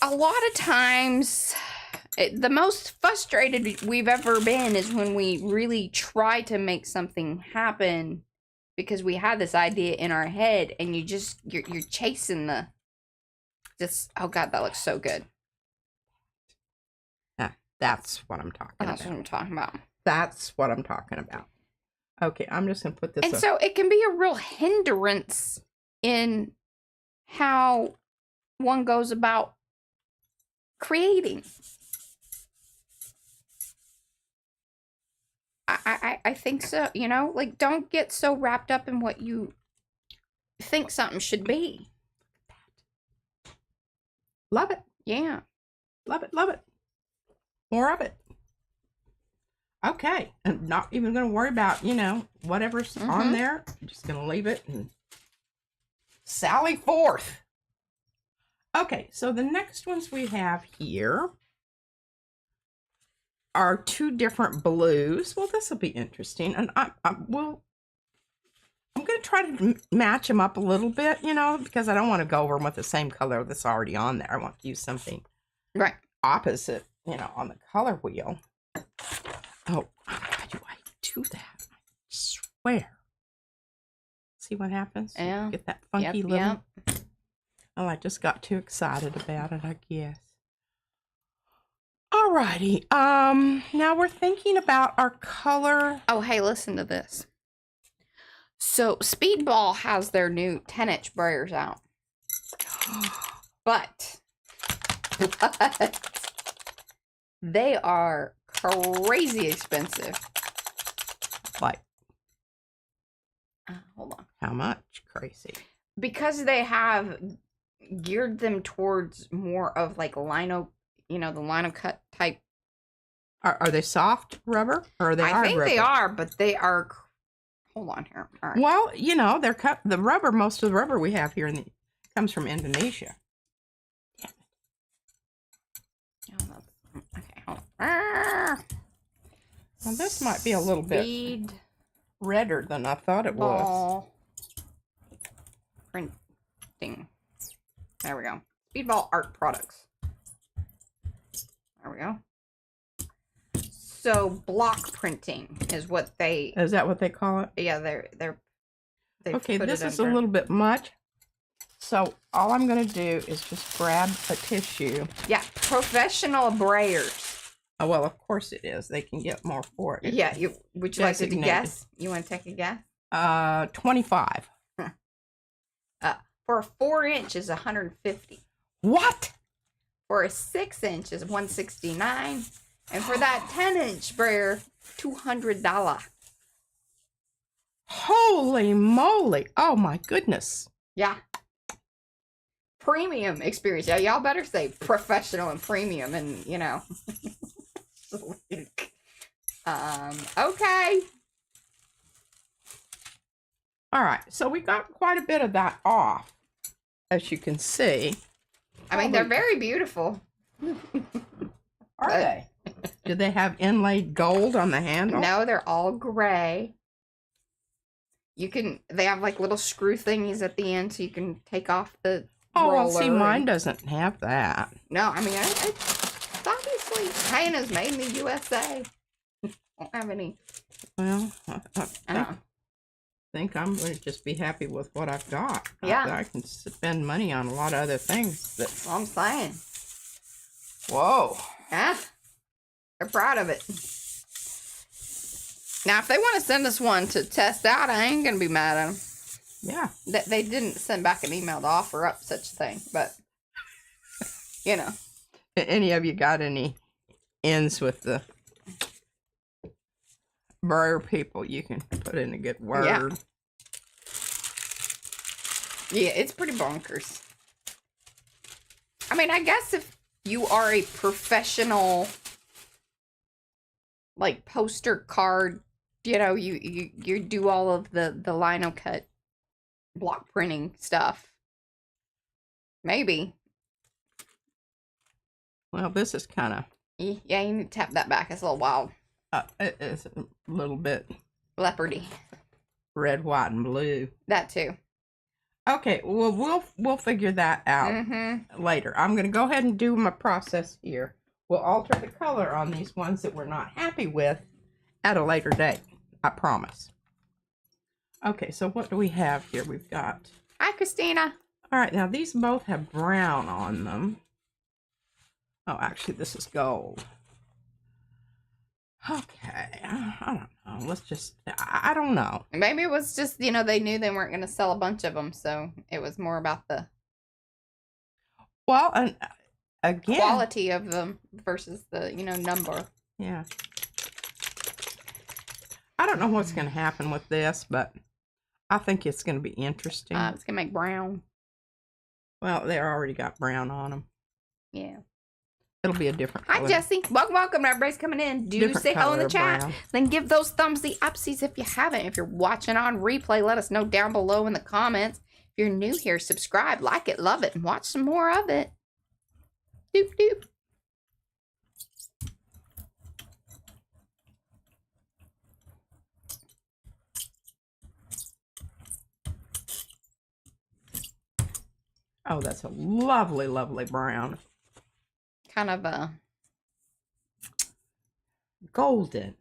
a lot of times the most frustrated we've ever been is when we really try to make something happen because we have this idea in our head, and you're chasing oh God, that looks so good. That's what I'm talking about. That's what I'm talking about. That's what I'm talking about. Okay, I'm just going to put this And up. so it can be a real hindrance in how one goes about creating. I think so, like, don't get so wrapped up in what you think something should be. Love it. Yeah. Love it, love it. More of it. Okay, and not even going to worry about, whatever's on there. I'm just going to leave it and sally forth. Okay, so the next ones we have here are two different blues. Well, this will be interesting, and I'm going to try to match them up a little bit, because I don't want to go over them with the same color that's already on there. I want to use something opposite, on the color wheel. Oh, why do I do that? I swear. See what happens? Yeah. Get that funky little... Oh, I just got too excited about it, I guess. Alrighty. Now we're thinking about our color. Oh, hey, listen to this. So, Speedball has their new 10-inch sprayers out. But they are crazy expensive. Like, hold on. How much crazy? Because they have geared them towards more of like lino, the lino cut type. Are they soft rubber, or are they hard rubber? I think they are, but they are. Hold on here. All right. Well, they're cut. The rubber, most of the rubber we have here comes from Indonesia. Okay, hold on. Well, this might be a little bit redder than I thought it was. Printing. There we go. Speedball Art Products. There we go. So block printing is what they. Is that what they call it? Yeah, they're. Okay, this is a little bit much. So all I'm going to do is just grab a tissue. Yeah, professional brayers. Oh, well, of course it is. They can get more for it. Yeah, would you like to guess? You want to take a guess? 25. For a 4-inch is 150. What? For a 6-inch is 169, and for that 10-inch sprayer, $200. Holy moly. Oh my goodness. Yeah. Premium experience. Yeah, y'all better say professional and premium and, you know. Okay. All right, so we got quite a bit of that off, as you can see. I mean, they're very beautiful. Are they? Do they have inlaid gold on the handle? No, they're all gray. They have like little screw thingies at the end so you can take off the roller. Well, see, mine doesn't have that. No, I mean, it's obviously China's made in the USA. Don't have any. Well, I think I'm going to just be happy with what I've got. Yeah. I can spend money on a lot of other things. That's what I'm saying. Whoa. Yeah. They're proud of it. Now, if they want to send us one to test out, I ain't going to be mad at them. Yeah. They didn't send back an email to offer up such a thing, but, you know. Any of you got any ends with the Briar people? You can put in a good word. Yeah, it's pretty bonkers. I mean, I guess if you are a professional, like, poster card, you know, you do all of the lino cut block printing stuff. Maybe. Well, this is kind of... Yeah, you need to tap that back. It's a little wild. It is a little bit... Leopardy. Red, white, and blue. That too. Okay, well, we'll figure that out later. I'm going to go ahead and do my process here. We'll alter the color on these ones that we're not happy with at a later date. I promise. Okay, so what do we have here? We've got... Hi, Christina. All right, now these both have brown on them. Oh, actually, this is gold. Okay, I don't know. Let's just... I don't know. Maybe it was just, you know, they knew they weren't going to sell a bunch of them, so it was more about the... Well, and again... quality of them versus the, you know, number. Yeah. I don't know what's going to happen with this, but I think it's going to be interesting. It's going to make brown. Well, they already got brown on them. Yeah. It'll be a different color. Hi, Jesse. Welcome. Everybody's coming in. Do Different say hello in the color chat. brown. Then give those thumbsy upsies if you haven't. If you're watching on replay, let us know down below in the comments. If you're new here, subscribe, like it, love it, and watch some more of it. Doop, doop. Oh, that's a lovely, lovely brown. Kind of a... golden.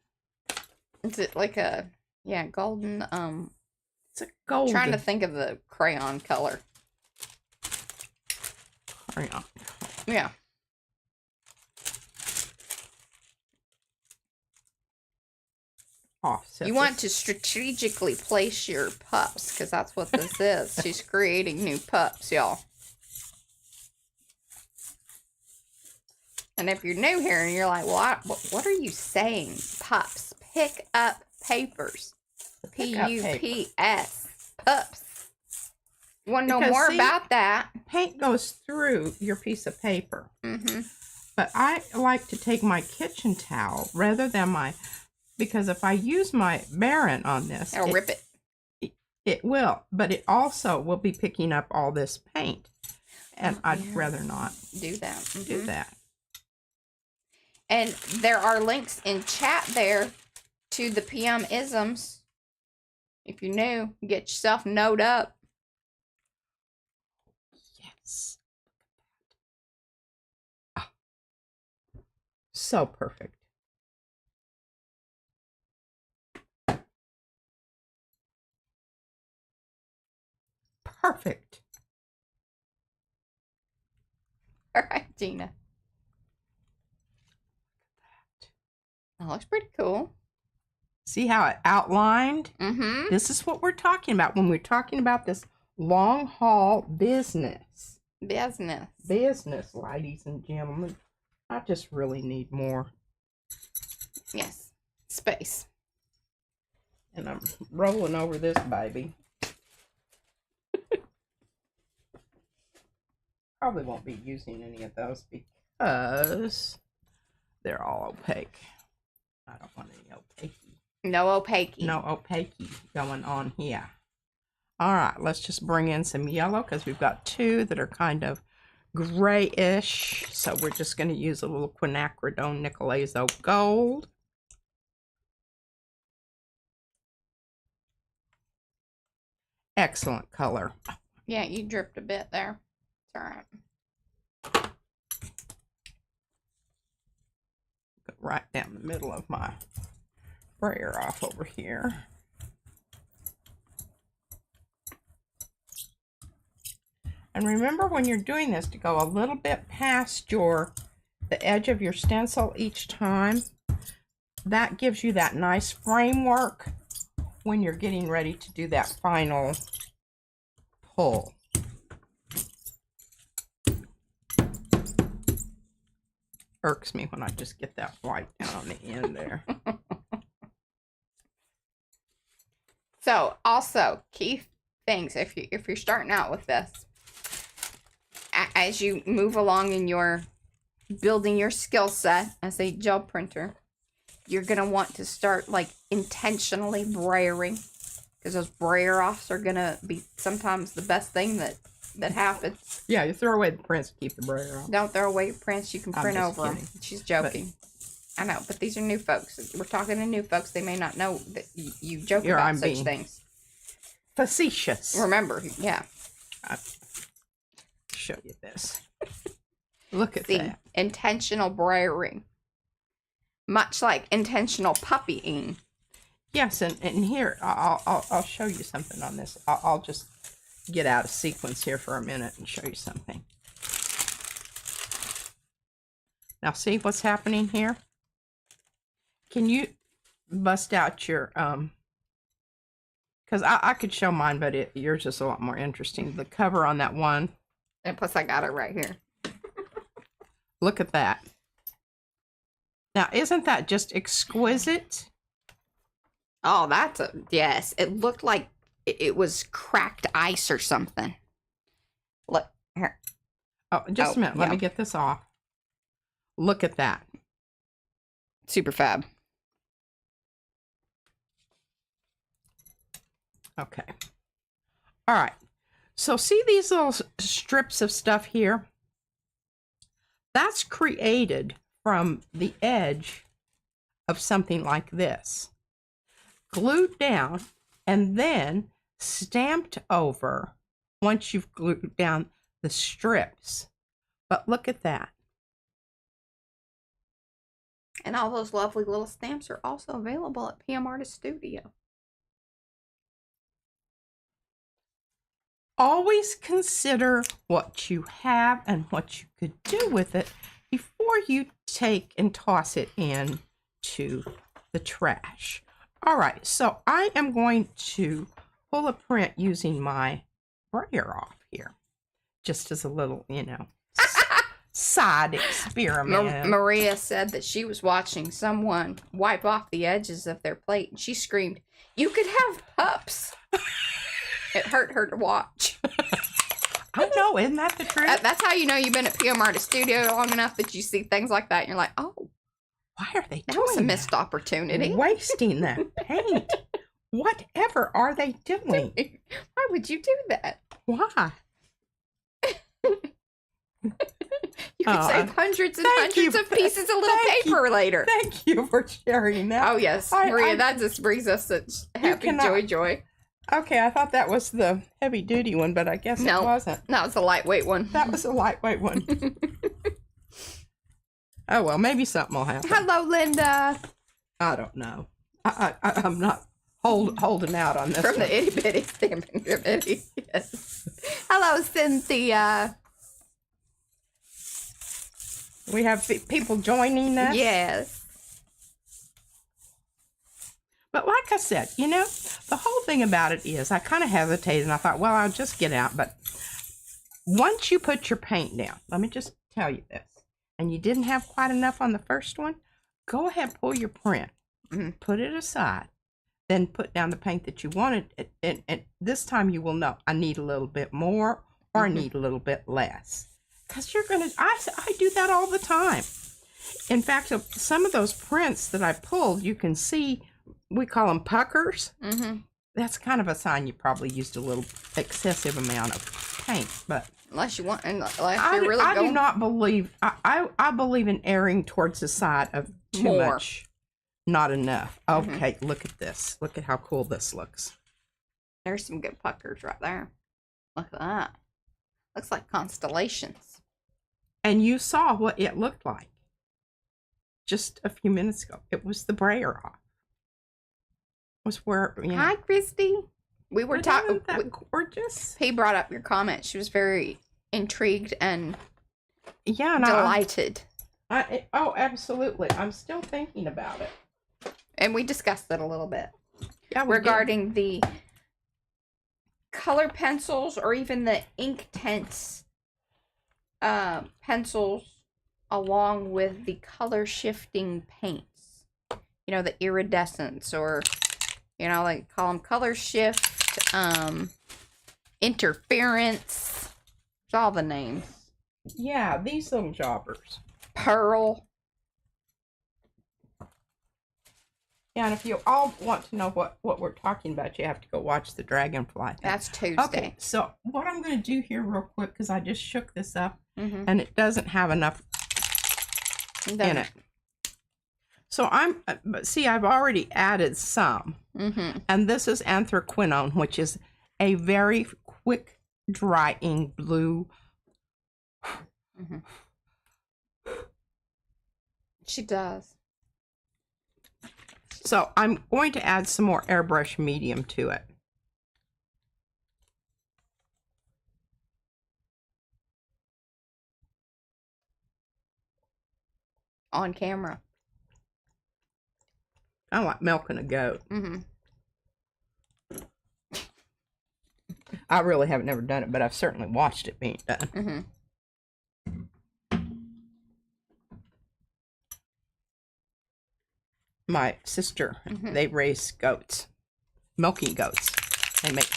Is it like a... yeah, golden... It's a golden. Trying to think of the crayon color. Crayon. Yeah. Offset. You want to strategically place your pups, because that's what this is. She's creating new pups, y'all. And if you're new here and you're like, well, what are you saying? Pups. Pick up papers. P-U-P-S. Pups. You want to know more about that? Paint goes through your piece of paper. Mm-hmm. But I like to take my kitchen towel rather than my... because if I use my Baron on this... it'll rip it. It will. But it also will be picking up all this paint. And I'd rather not do that. do that. And there are links in chat there to the PM isms. If you're new, get yourself noted up. Yes. Oh. So perfect. Perfect. All right, Gina. That looks pretty cool. See how it outlined? Mm-hmm. This is what we're talking about when we're talking about this long haul business. Business, ladies and gentlemen. I just really need more. Yes. Space. And I'm rolling over this baby. Probably won't be using any of those because they're all opaque. I don't want any opaque. No opaque. No opaque going on here. All right, let's just bring in some yellow because we've got two that are kind of grayish. So we're just going to use a little quinacridone nickel gold. Excellent color. Yeah, you dripped a bit there. It's all right. Right down the middle of my sprayer off over here. And remember when you're doing this to go a little bit past the edge of your stencil each time. That gives you that nice framework when you're getting ready to do that final pull. Irks me when I just get that white down on the end there. So also key things if you're starting out with this, as you move along in your building your skill set as a gel printer, you're gonna want to start like intentionally brayering, because those brayer offs are gonna be sometimes the best thing that happens. Yeah, you throw away the prints to keep the brayer off. Don't throw away your prints. You can print over them. She's joking. I know, but these are new folks. We're talking to new folks. They may not know that you joke about such things. Facetious. Remember, yeah. I'll show you this. Look at that. Intentional brayering. Much like intentional puppying. Yes, and here, I'll show you something on this. I'll just get out of sequence here for a minute and show you something. Now, see what's happening here? Can you bust out your, because I could show mine, but yours is a lot more interesting. The cover on that one. And plus I got it right here. Look at that. Now, isn't that just exquisite? Oh, that's a, yes. It looked like it was cracked ice or something. Look, here. Oh, just a minute. Let me get this off. Look at that. Super fab. Okay. All right. So see these little strips of stuff here? That's created from the edge of something like this. Glued down and then stamped over once you've glued down the strips. But look at that. And all those lovely little stamps are also available at PM Artist Studio. Always consider what you have and what you could do with it before you take and toss it in to the trash. All right, so I am going to pull a print using my brayer off here, just as a little, side experiment. Maria said that she was watching someone wipe off the edges of their plate, and she screamed, "You could have pups." It hurt her to watch. I know, isn't that the truth? That's how you know you've been at PM Artist Studio long enough that you see things like that, and you're like, oh, why are they that doing was a missed opportunity. Wasting that paint. Whatever are they doing? Why would you do that? Why? You could save hundreds and hundreds of pieces of little paper later. Thank you for sharing that. Oh, yes. Maria, that just brings us such happy joy. Okay, I thought that was the heavy-duty one, but I guess it wasn't. No, it's a lightweight one. That was a lightweight one. Oh, well, maybe something will happen. Hello, Linda. I don't know. I'm not holding out on this From one. the itty-bitty stamping committee. Yes. Hello, Cynthia. We have people joining us. Yes. But like I said, the whole thing about it is I kind of hesitated and I thought, well, I'll just get out. But once you put your paint down, let me just tell you this, and you didn't have quite enough on the first one, go ahead, pull your print, put it aside, then put down the paint that you wanted. And this time you will know, I need a little bit more or I need a little bit less. Because you're going to, I do that all the time. In fact, some of those prints that I pulled, you can see, we call them puckers. That's kind of a sign you probably used a little excessive amount of paint. But unless you want, unless you're really I going. do not believe, I believe in erring towards the side of too much, not enough. Okay, look at this. Look at how cool this looks. There's some good puckers right there. Look at that. Looks like constellations. And you saw what it looked like just a few minutes ago. It was the brayer off. It was where, you know. Hi, Christy. We were talking. Gorgeous. He brought up your comment. She was very intrigued and delighted. delighted. Oh, absolutely. I'm still thinking about it. And we discussed it a little bit. Yeah, regarding the color pencils or even the Inktense pencils along with the color shifting paints. You know, the iridescence, or, you know, like call them color shift, interference. It's all the names. Yeah, these little jobbers. Pearl. Yeah, and if you all want to know what we're talking about, you have to go watch the Dragonfly thing. That's Tuesday. Okay, so what I'm going to do here real quick, because I just shook this up, and it doesn't have enough in it. So I've already added some. And this is anthraquinone, which is a very quick drying blue. She does. So I'm going to add some more airbrush medium to it. On camera. I like milking a goat. I really have never done it, but I've certainly watched it being done. My sister, they raise goats, milking goats. They make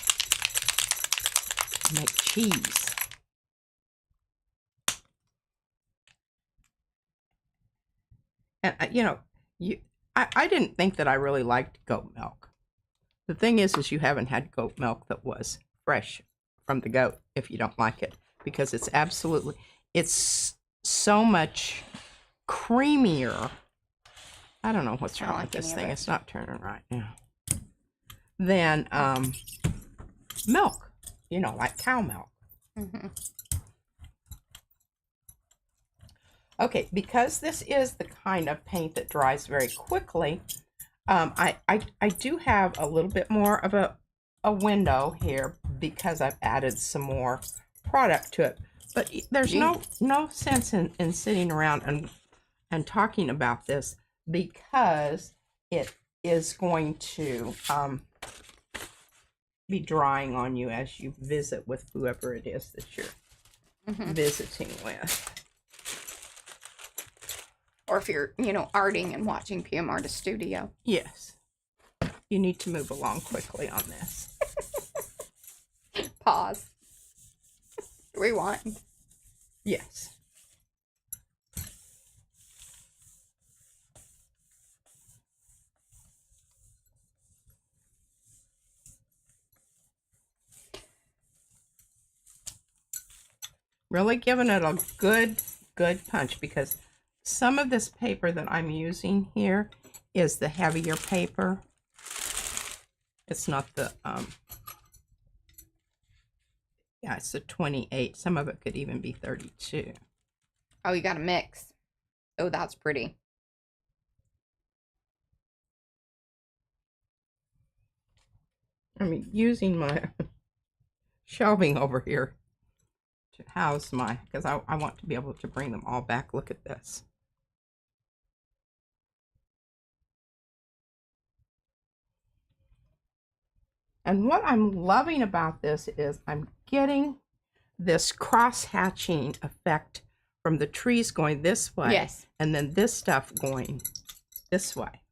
cheese. And you know, I didn't think that I really liked goat milk. The thing is you haven't had goat milk that was fresh from the goat if you don't like it, because it's so much creamier. I don't know what's wrong with this thing. It's not turning right now. Than milk, you know, like cow milk. Okay, because this is the kind of paint that dries very quickly, I do have a little bit more of a window here because I've added some more product to it. But there's no sense in sitting around and talking about this, because it is going to be drying on you as you visit with whoever it is that you're visiting with. Or if you're, you know, arting and watching PM Artist Studio. Yes. You need to move along quickly on this. Pause. Rewind. Yes. Really giving it a good punch, because some of this paper that I'm using here is the heavier paper. It's not the, yeah, it's the 28. Some of it could even be 32. Oh, you got a mix. Oh, that's pretty. I mean, using my shelving over here to house because I want to be able to bring them all back. Look at this. And what I'm loving about this is I'm getting this cross-hatching effect from the trees going this way. Yes. And then this stuff going this way.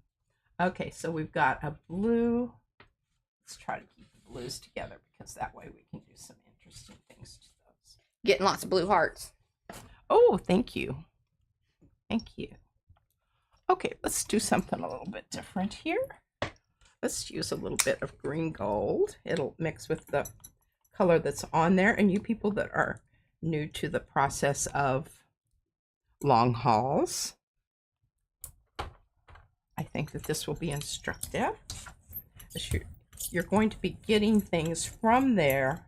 Okay, so we've got a blue. Let's try to keep the blues together because that way we can do some interesting things to those. Getting lots of blue hearts. Oh, thank you. Thank you. Okay, let's do something a little bit different here. Let's use a little bit of green gold. It'll mix with the color that's on there. And you people that are new to the process of long hauls, I think that this will be instructive. You're going to be getting things from there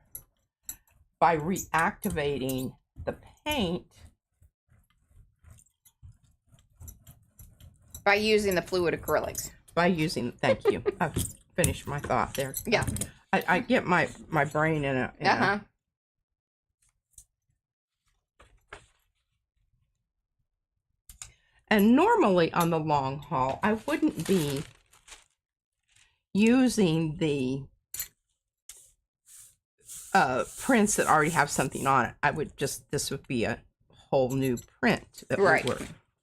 by reactivating the paint. By using the fluid acrylics. By using, thank you. I've finished my thought there. Yeah. I get my brain in a And normally on the long haul, I wouldn't be using the prints that already have something on it. I would just, this would be a whole new print that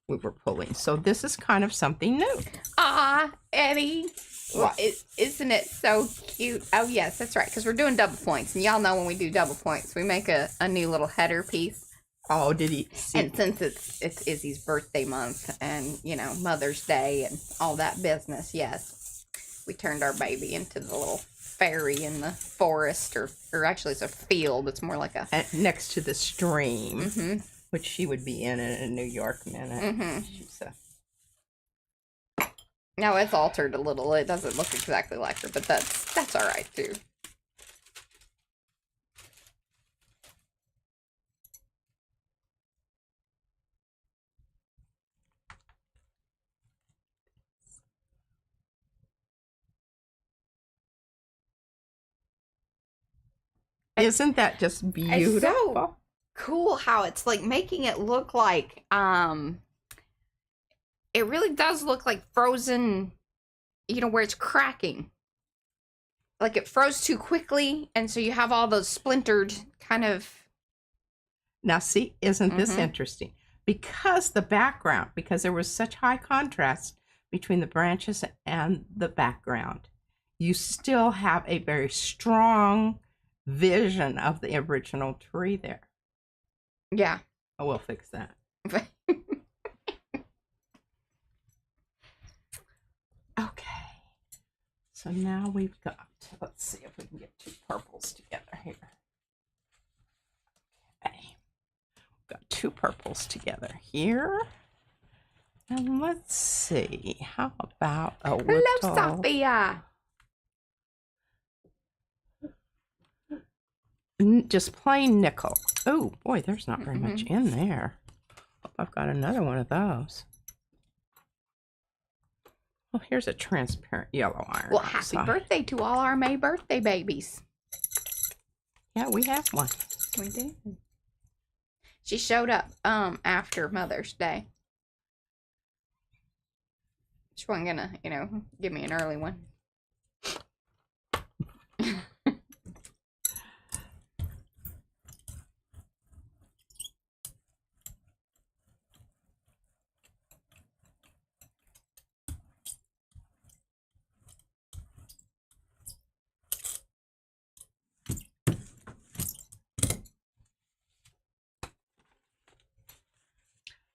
we were pulling. So this is kind of something new. Ah, Eddie. Well, isn't it so cute? Oh, yes, that's right, because we're doing double points. And y'all know when we do double points, we make a new little header piece. Oh, did he see? And since it's Izzy's birthday month and, you know, Mother's Day and all that business, yes, we turned our baby into the little fairy in the forest, or actually it's a field. It's more like a... next to the stream, which she would be in a New York minute. She's a... Now it's altered a little. It doesn't look exactly like her, but that's all right too. Isn't that just beautiful? It's so cool how it's like making it look like it really does look like frozen, you know, where it's cracking. Like it froze too quickly, and so you have all those splintered kind of... Now see, isn't this interesting? Because there was such high contrast between the branches and the background, you still have a very strong vision of the original tree there. Yeah. Oh, we'll fix that. Okay. So now we've got, let's see if we can get two purples together here. Okay. We've got two purples together here. And let's see, how about a little... Hello, Sophia. Just plain nickel. Oh, boy, there's not very much in there. Oh, I've got another one of those. Oh, here's a transparent yellow iron. Well, happy birthday to all our May birthday babies. Yeah, we have one. We do. She showed up after Mother's Day. She wasn't gonna, you know, give me an early one.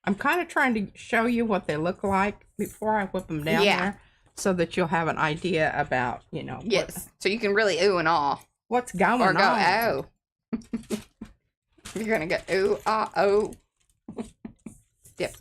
I'm kind of trying to show you what they look like before I whip them down there, so that you'll have an idea about, you know. Yes, so you can really ooh and ah. What's going or on. Or go, oh. You're going to go, ooh, ah, oh. Different.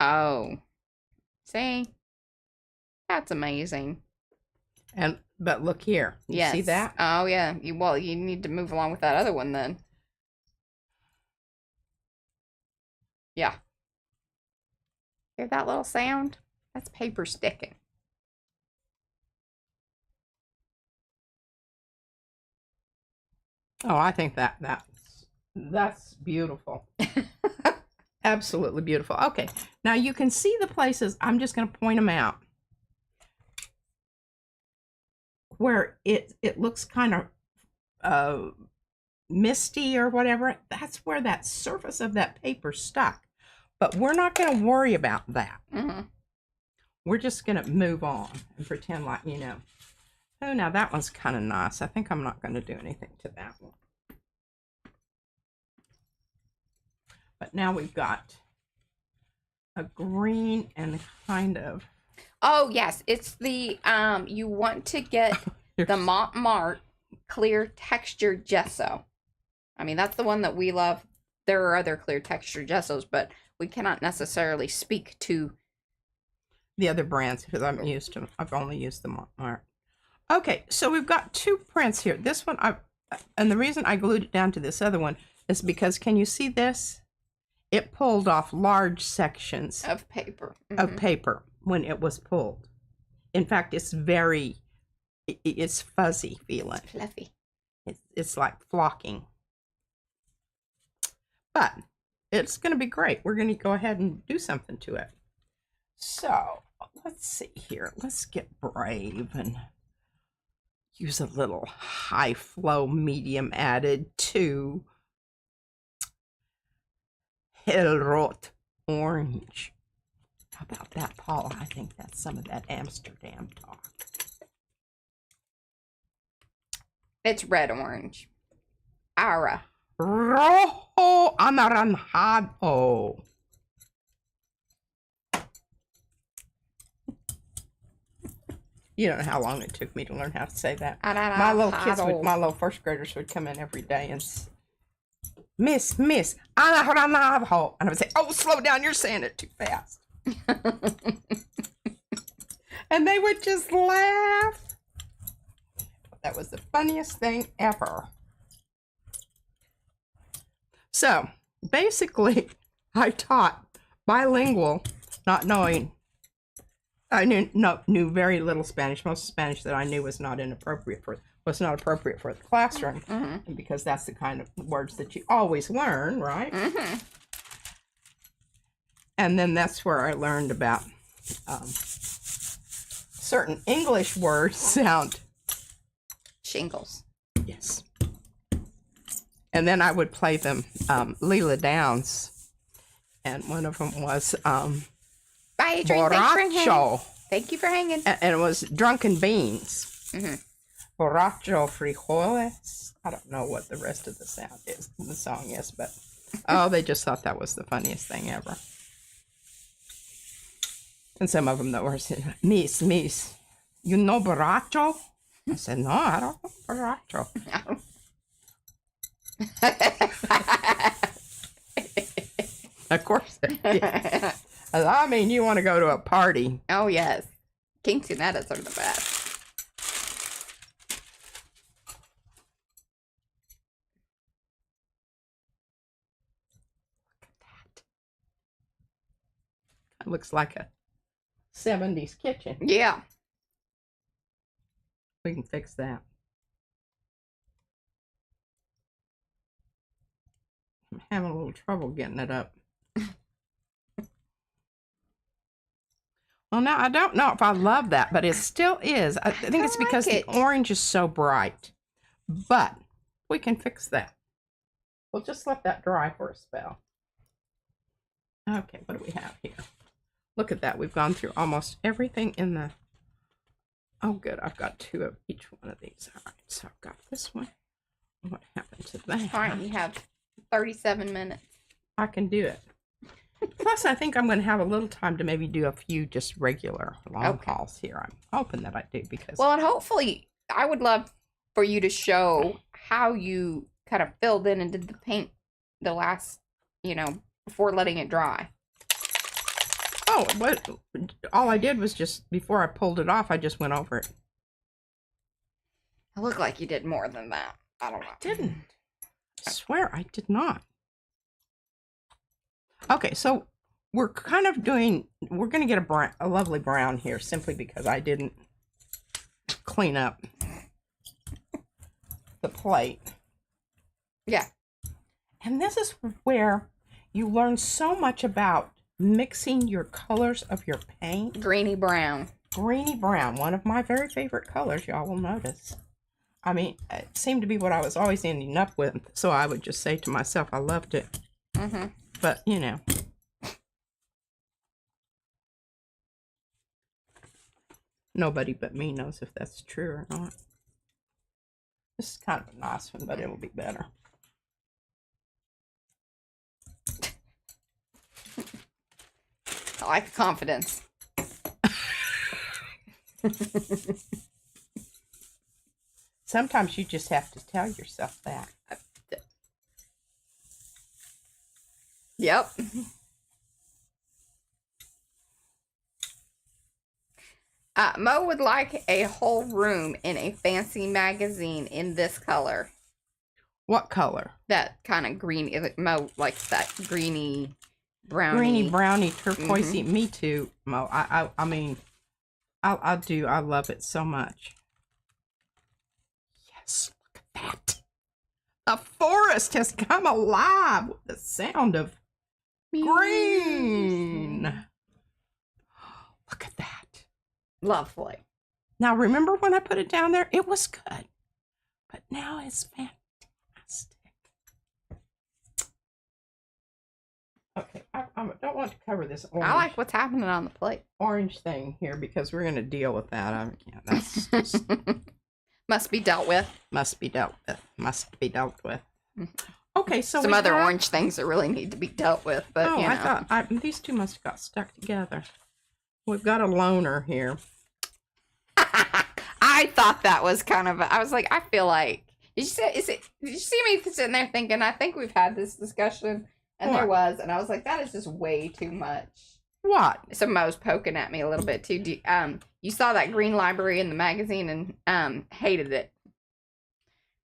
Oh, see? That's amazing. But look here. You see that? Oh, yeah. You need to move along with that other one then. Yeah. Hear that little sound? That's paper sticking. Oh, I think that's beautiful. Absolutely beautiful. Okay, now you can see the places. I'm just going to point them out where it looks kind of misty or whatever. That's where that surface of that paper stuck. But we're not going to worry about that. Mm-hmm. We're just going to move on and pretend like, oh, now that one's kind of nice. I think I'm not going to do anything to that one. But now we've got a green and kind of... Oh, yes. It's the, you want to get the Montmartre clear texture gesso. I mean, that's the one that we love. There are other clear texture gessos, but we cannot necessarily speak to the other brands because I've only used the Montmartre. Okay, so we've got two prints here. This one, and the reason I glued it down to this other one is because, can you see this? It pulled off large sections of paper. Of paper when it was pulled. In fact, it's it's fuzzy feeling. It's fluffy. It's like flocking. But it's going to be great. We're going to go ahead and do something to it. So let's see here. Let's get brave and use a little high flow medium added to Hellrot orange. How about that, Paula? I think that's some of that Amsterdam talk. It's red orange. Ara. Rojo anaranjado. You don't know how long it took me to learn how to say that. My little kids, my little first graders would come in every day and Miss, anaranjado. And I would say, oh, slow down, you're saying it too fast. And they would just laugh. That was the funniest thing ever. So, basically, I taught bilingual, not knowing. I knew very little Spanish. Most Spanish that I knew was not appropriate for the classroom, because that's the kind of words that you always learn, right? And then that's where I learned about certain English words sound shingles. Yes. And then I would play them Leela Downs, and one of them was Bye, Adrian. borracho. Thank you for hanging. And it was drunken beans. Borracho frijoles. I don't know what the rest of the song is, but they just thought that was the funniest thing ever. And some of them that were saying, Miss, you know borracho? I said, no, I don't know borracho. Of course. Yeah. I mean, you want to go to a party. Oh, yes. Quinceaneras are the best. Look at that. That looks like a 70s kitchen. Yeah. We can fix that. I'm having a little trouble getting it up. Well, now, I don't know if I love that, but it still is. I think it's because the orange is so bright. But we can fix that. We'll just let that dry for a spell. Okay, what do we have here? Look at that. We've gone through almost everything in the... Oh, good. I've got two of each one of these. All right, so I've got this one. What happened to that? All right, you have 37 minutes. I can do it. Plus, I think I'm going to have a little time to maybe do a few just regular long hauls here. I'm hoping that I do because... Well, and hopefully, I would love for you to show how you kind of filled in and did the paint the last, before letting it dry. Oh, but all I did was just, before I pulled it off, I just went over it. It looked like you did more than that. I don't know. I didn't. I swear I did not. Okay, so we're kind of doing, we're going to get a lovely brown here simply because I didn't clean up the plate. Yeah. And this is where you learn so much about mixing your colors of your paint. Greeny brown. Greeny brown, one of my very favorite colors, y'all will notice. I mean, it seemed to be what I was always ending up with, so I would just say to myself, I loved it. Mm-hmm. But, you know. Nobody but me knows if that's true or not. This is kind of a nice one, but it'll be better. I like the confidence. Sometimes you just have to tell yourself that. Yep. Mo would like a whole room in a fancy magazine in this color. What color? That kind of green. Mo likes that greeny, browny. Greeny, browny, turquoisey. Me too, Mo. I mean, I do. I love it so much. Yes, look at that. The forest has come alive with the sound of green. Look at that. Lovely. Now, remember when I put it down there? It was good. But now it's fantastic. Okay, I don't want to cover this orange. I like what's happening on the plate. Orange thing here because we're going to deal with that. That's just... Must be dealt with. Must be dealt with. Must be dealt with. Okay, so some other orange things that really need to be dealt with, but you know. I thought these two must have got stuck together. We've got a loner here. I thought that was kind of. I was like, I feel like. Did you see me sitting there thinking? I think we've had this discussion, and there was, and I was like, that is just way too much. What? So Mo's poking at me a little bit too. You saw that green library in the magazine and hated it.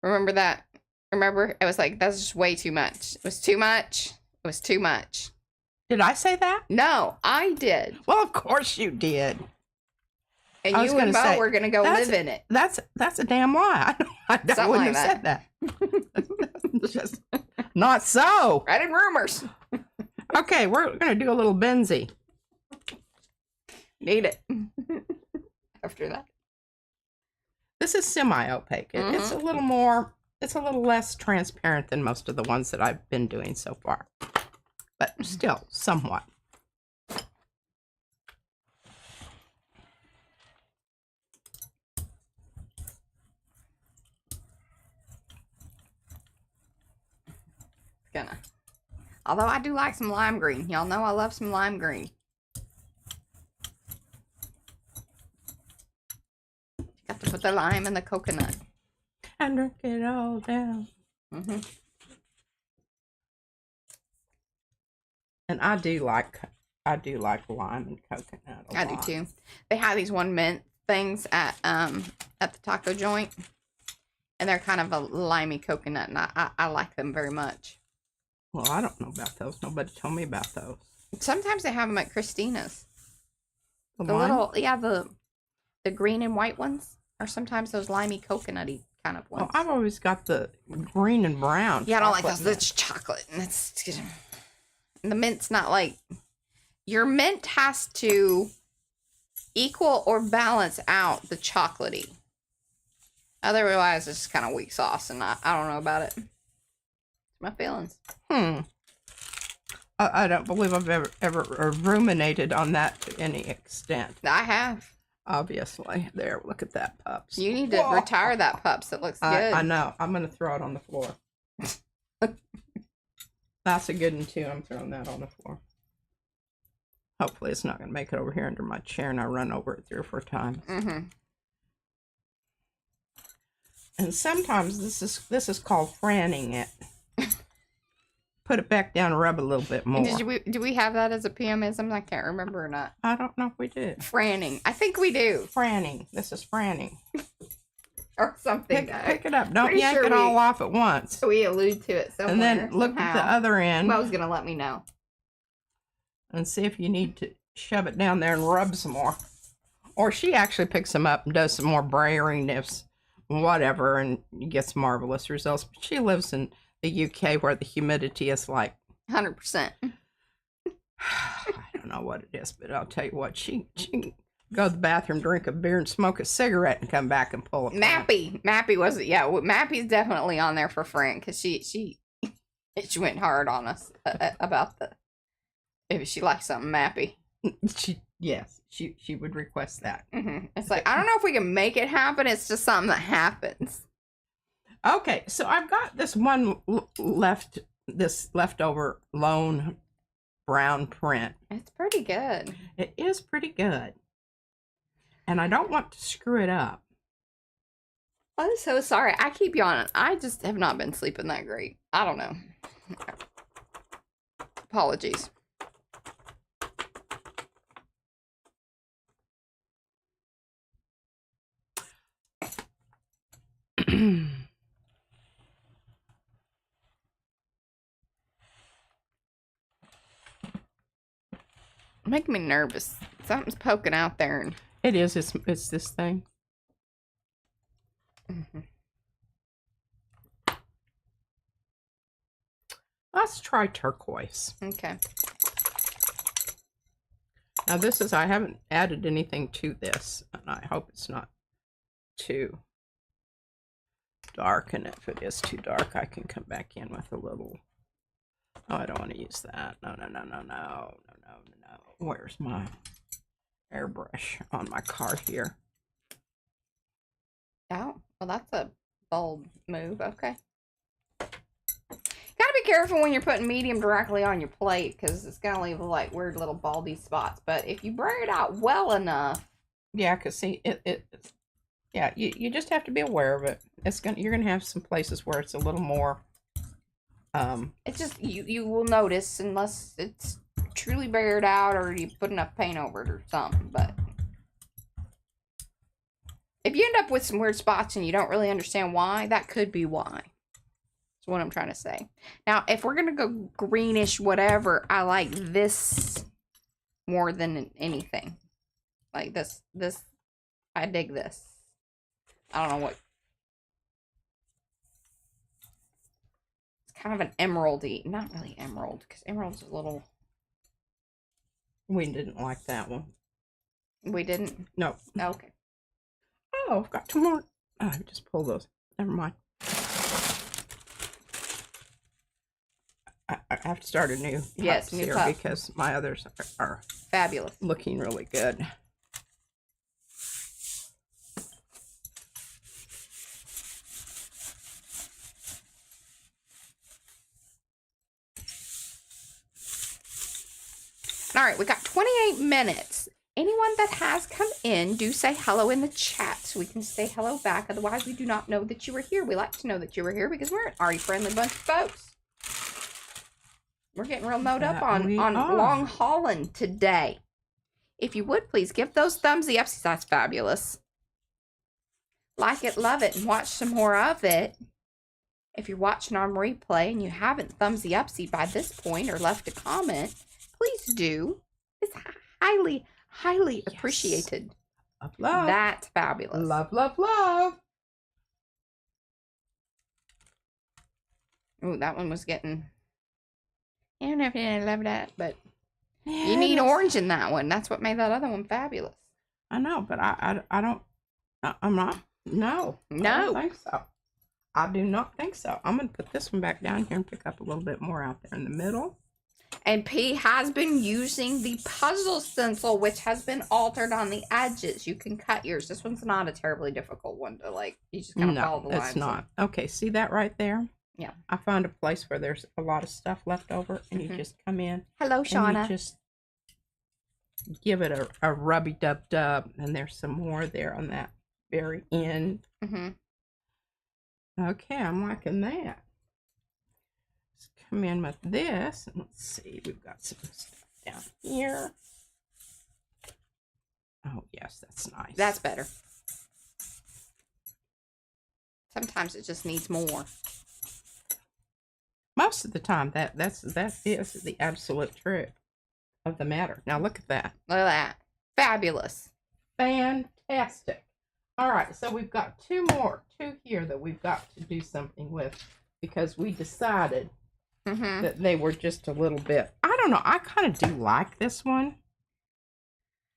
Remember that? Remember? It was like, that's just way too much. It was too much. It was too much. Did I say that? No, I did. Well, of course you did. And you and Mo were going to go live in it. That's a damn lie. I wouldn't have said that. Just not so. Right in rumors. Okay, we're going to do a little Benzie. Need it. After that. This is semi-opaque. It's a little more, it's a little less transparent than most of the ones that I've been doing so far. But still, somewhat. Although I do like some lime green. Y'all know I love some lime green. Got to put the lime in the coconut. And drink it all down. And I do like lime and coconut a lot. I do too. They have these one mint things at the taco joint, and they're kind of a limey coconut, and I like them very much. Well, I don't know about those. Nobody told me about those. Sometimes they have them at Christina's. The little, the green and white ones, or sometimes those limey coconutty kind of ones. Well, I've always got the green and brown. Yeah, I don't like those. It's chocolate, and the mint's not like. Your mint has to equal or balance out the chocolatey. Otherwise, it's kind of weak sauce, and I don't know about it. My feelings. I don't believe I've ever ruminated on that to any extent. I have. Obviously. There, look at that, pups. You need to retire that, pups. It looks good. I know. I'm going to throw it on the floor. That's a good one, too. I'm throwing that on the floor. Hopefully it's not going to make it over here under my chair and I run over it 3 or 4 times. And sometimes this is called franning it. Put it back down and rub a little bit more. Do we have that as a PMism? I can't remember or not. I don't know if we did. Franning. I think we do. Franning. This is franning. or something. Pick it up. Don't Pretty yank sure it all off at once. We allude to it somewhere. And then look at the other end. Mo's going to let me know. And see if you need to shove it down there and rub some more. Or she actually picks them up and does some more brayieriness, whatever, and gets marvelous results. But she lives in the UK where the humidity is like 100%. I don't know what it is, but I'll tell you what, she can go to the bathroom, drink a beer, and smoke a cigarette, and come back and pull a Mappy wasn't. Yeah, Mappy's definitely on there for Frank because she went hard on us about the if she likes something Mappy. She would request that. It's like, I don't know if we can make it happen. It's just something that happens. Okay, so I've got this one leftover lone brown print. It's pretty good. It is pretty good. And I don't want to screw it up. I'm so sorry. I keep yawning. I just have not been sleeping that great. I don't know. Apologies. Make me nervous. Something's poking out there. And... It is. It's this thing. Let's try turquoise. Okay. Now this is, I haven't added anything to this, and I hope it's not too dark, and if it is too dark, I can come back in with a little, oh, I don't want to use that. No. Where's my airbrush on my card here? Oh, well, that's a bold move. Okay. Gotta be careful when you're putting medium directly on your plate because it's gonna leave like weird little baldy spots. But if you braid it out well enough, yeah, because see yeah, you just have to be aware of it. You're gonna have some places where it's a little more. It's just you will notice unless it's truly bared out or you put enough paint over it or something. But if you end up with some weird spots and you don't really understand why, that could be why. What I'm trying to say. Now, if we're gonna go greenish, whatever, I like this more than anything. Like this, I dig this. I don't know what. It's kind of an emeraldy, not really emerald, because emerald's a little. We didn't like that one. We didn't. No. Okay. Oh, I've got two more. Oh, I just pulled those. Never mind. I have to start a new yes, new cup because my others are fabulous, looking really good. All right, we got 28 minutes. Anyone that has come in, do say hello in the chat so we can say hello back. Otherwise, we do not know that you were here. We like to know that you were here because we're an Arty-friendly bunch of folks. We're getting real knowed up on long hauling today. If you would, please give those thumbsy ups. That's fabulous. Like it, love it, and watch some more of it. If you're watching on replay and you haven't thumbsy upsy by this point or left a comment, please do. It's highly, highly appreciated. Love. That's fabulous. Love, love, love. Ooh, that one was getting... I don't know if I love that, but yeah, you need orange in that one. That's what made that other one fabulous. I know, but I don't, I'm not, no. I don't think so. I do not think so. I'm going to put this one back down here and pick up a little bit more out there in the middle. And P has been using the puzzle stencil, which has been altered on the edges. You can cut yours. This one's not a terribly difficult one to, like, you just kind of follow the lines. No, it's not. Okay, see that right there? Yeah. I found a place where there's a lot of stuff left over, and you just come in. Hello, Shauna. And you just give it a rubby dub dub, and there's some more there on that very end. Okay, I'm liking that. Let's come in with this, and let's see, we've got some stuff down here. Oh, yes, that's nice. That's better. Sometimes it just needs more. Most of the time, that is the absolute truth of the matter. Now look at that. Look at that. Fabulous. Fantastic. All right, so we've got two here that we've got to do something with because we decided that they were just a little bit. I don't know. I kind of do like this one,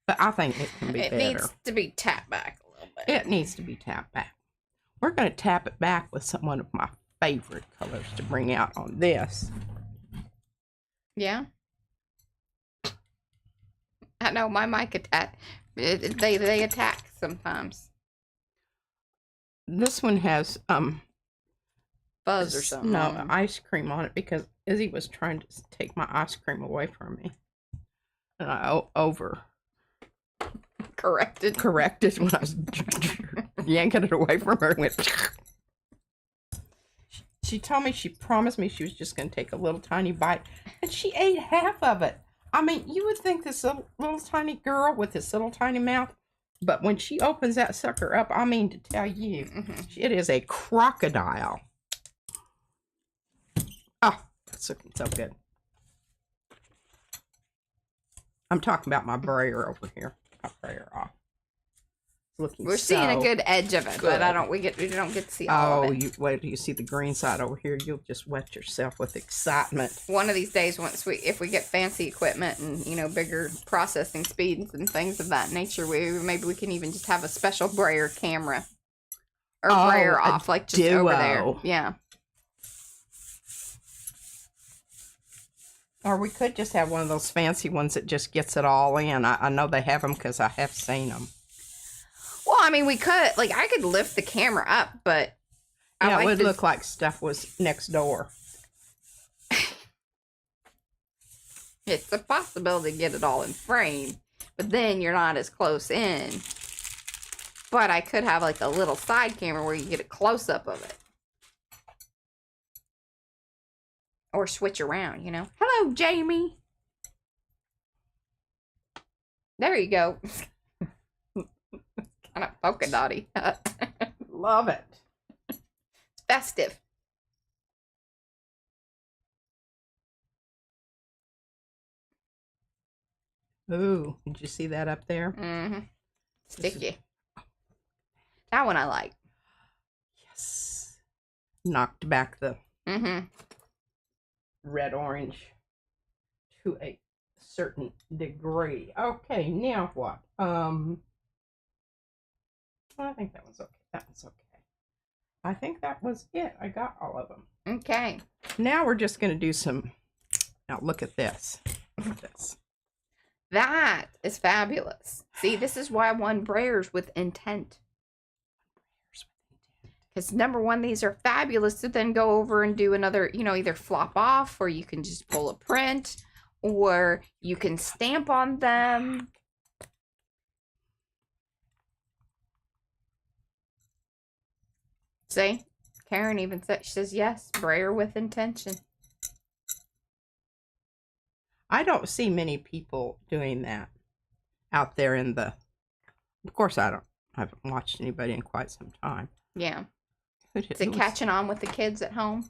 but I think it can be better. It needs to be tapped back a little bit. It needs to be tapped back. We're going to tap it back with one of my favorite colors to bring out on this. Yeah. I know my mic attack. They attack sometimes. This one has fuzz or something. No, ice cream on it because Izzy was trying to take my ice cream away from me, and I corrected when I was yanking it away from her. And went. She told me, she promised me she was just going to take a little tiny bite, and she ate half of it. I mean, you would think this little tiny girl with this little tiny mouth, but when she opens that sucker up, I mean to tell you, it is a crocodile. Oh, it's looking so good. I'm talking about my brayer over here. My brayer off. We're seeing a good edge of it, but we don't get to see all of it. You wait till you see the green side over here. You'll just wet yourself with excitement. One of these days, if we get fancy equipment and bigger processing speeds and things of that nature, maybe we can even just have a special brayer camera or brayer off, like just over there. Yeah. Or we could just have one of those fancy ones that just gets it all in. I know they have them because I have seen them. Well, I mean, we could, I could lift the camera up, but... Yeah, it would look like stuff was next door. It's a possibility to get it all in frame, but then you're not as close in. But I could have, a little side camera where you get a close-up of it. Or switch around, Hello, Jamie! There you go. Kind of polka dotty. Love it. It's festive. Ooh, did you see that up there? Mm-hmm. Sticky. That one I like. Yes. Knocked back the red-orange to a certain degree. Okay, now what? I think that one's okay. That one's okay. I think that was it. I got all of them. Okay. Now we're just going to do some... Now look at this. Look at this. That is fabulous. See, this is why I want brayers with intent. Because number one, these are fabulous to then go over and do another, either flop off, or you can just pull a print, or you can stamp on them. See, Karen even said, she says, yes, brayer with intention. I don't see many people doing that out there in the, of course I haven't watched anybody in quite some time. Yeah. Is it catching on with the kids at home?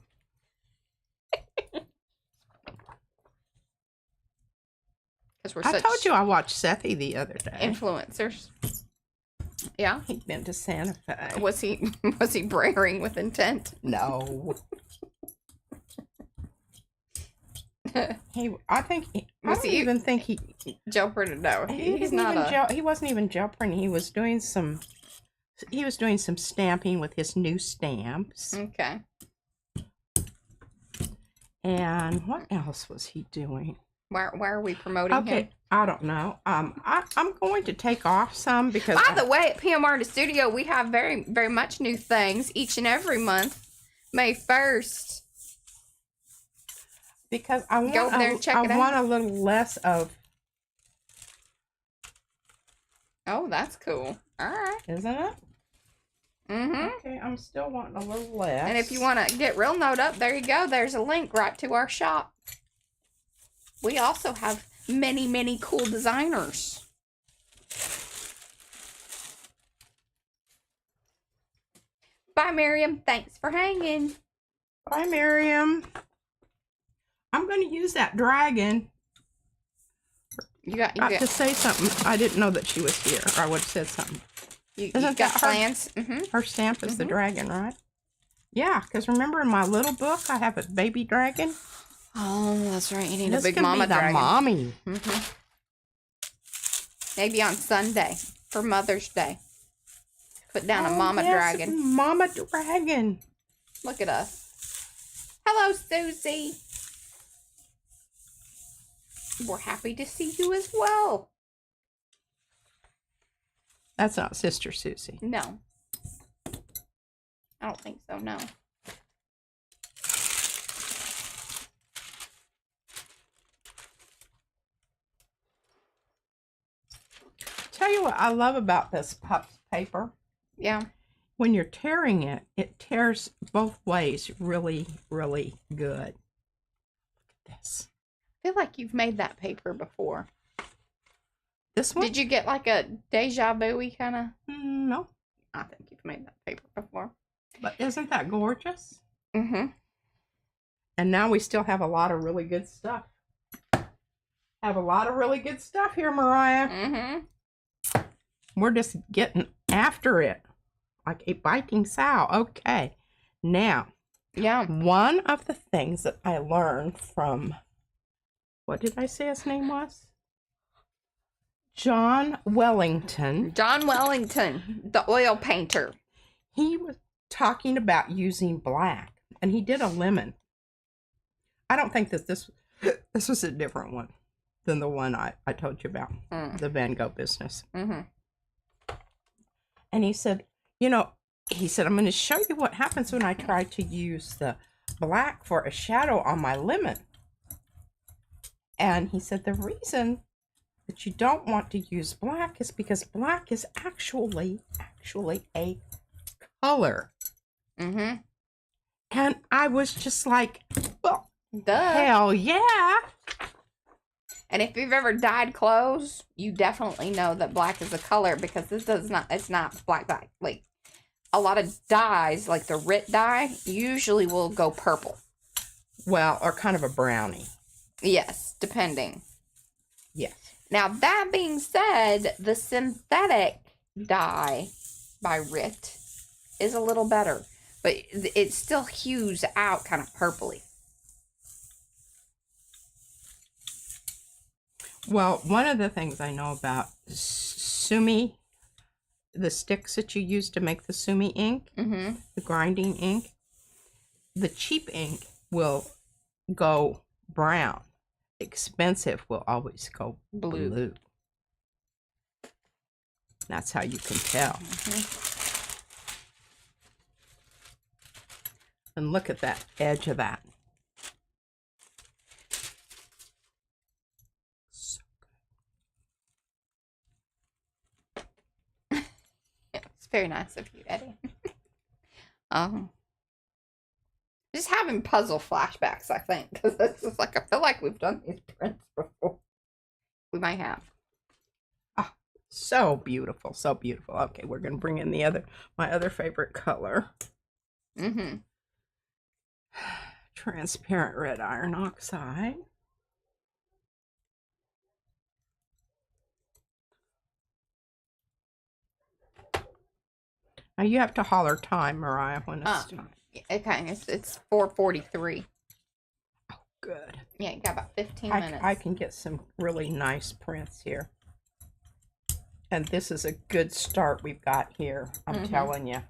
I told you I watched Sethy the other day. Influencers. Yeah. He'd been to Santa Fe. Was he brayering with intent? No. I don't even think he gel printed. No, he's not. He wasn't even gel printing. He was doing some stamping with his new stamps. Okay. And what else was he doing? Why are we promoting him? I don't know. I'm going to take off some because. By the way, at PM Artist Studio, we have very, very much new things each and every month. May 1st. Because I want, go over there and check it out. I want a little less of. Oh, that's cool. All right. Isn't it? Mm-hmm. Okay, I'm still wanting a little less. And if you want to get real note up, there you go. There's a link right to our shop. We also have many, many cool designers. Bye, Miriam. Thanks for hanging. Bye, Miriam. I'm going to use that dragon. You got to say something. I didn't know that she was here, or I would have said something. Isn't that plans? Her stamp is the dragon, right? Yeah, because remember in my little book, I have a baby dragon. Oh, that's right. You need this a big mama dragon. Mommy. Maybe on Sunday for Mother's Day. Put down a mama dragon. Mama dragon. Look at us. Hello, Susie. We're happy to see you as well. That's not Sister Susie. No. I don't think so, no. Tell you what I love about this pup's paper. Yeah. When you're tearing it, it tears both ways really, really good. Look at this. I feel like you've made that paper before. This one? Did you get like a deja vu-y kind of? No. I think you've made that paper before. But isn't that gorgeous? Mm-hmm. And now we still have a lot of really good stuff. Have a lot of really good stuff here, Mariah. Mm-hmm. We're just getting after it. Like a biting sow. Okay. Now. Yeah. One of the things that I learned from, what did I say his name was? John Wellington. John Wellington, the oil painter. He was talking about using black, and he did a lemon. I don't think that this was a different one than the one I told you about, the Van Gogh business. Mm-hmm. And he said, I'm going to show you what happens when I try to use the black for a shadow on my lemon. And he said the reason that you don't want to use black is because black is actually a color. Mm-hmm. And I was just like, well, duh. Hell yeah. And if you've ever dyed clothes, you definitely know that black is a color, because it's not black. Like a lot of dyes, like the Rit dye, usually will go purple. Well, or kind of a brownie. Yes, depending. Yes. Now, that being said, the synthetic dye by Rit is a little better, but it still hues out kind of purpley. Well, one of the things I know about sumi, the sticks that you use to make the sumi ink, the grinding ink, the cheap ink will go brown. Expensive will always go blue. That's how you can tell. And look at that edge of that. So good. It's very nice of you, Eddie. Just having puzzle flashbacks, I think, because this is like, I feel like we've done these prints before. We might have. Oh, so beautiful, so beautiful. Okay, we're gonna bring in my other favorite color. Transparent red iron oxide. Now you have to holler time, Mariah, when it's time. Okay, it's 4:43. Oh, good. Yeah, you got about 15 minutes. I can get some really nice prints here. And this is a good start we've got here. I'm telling you.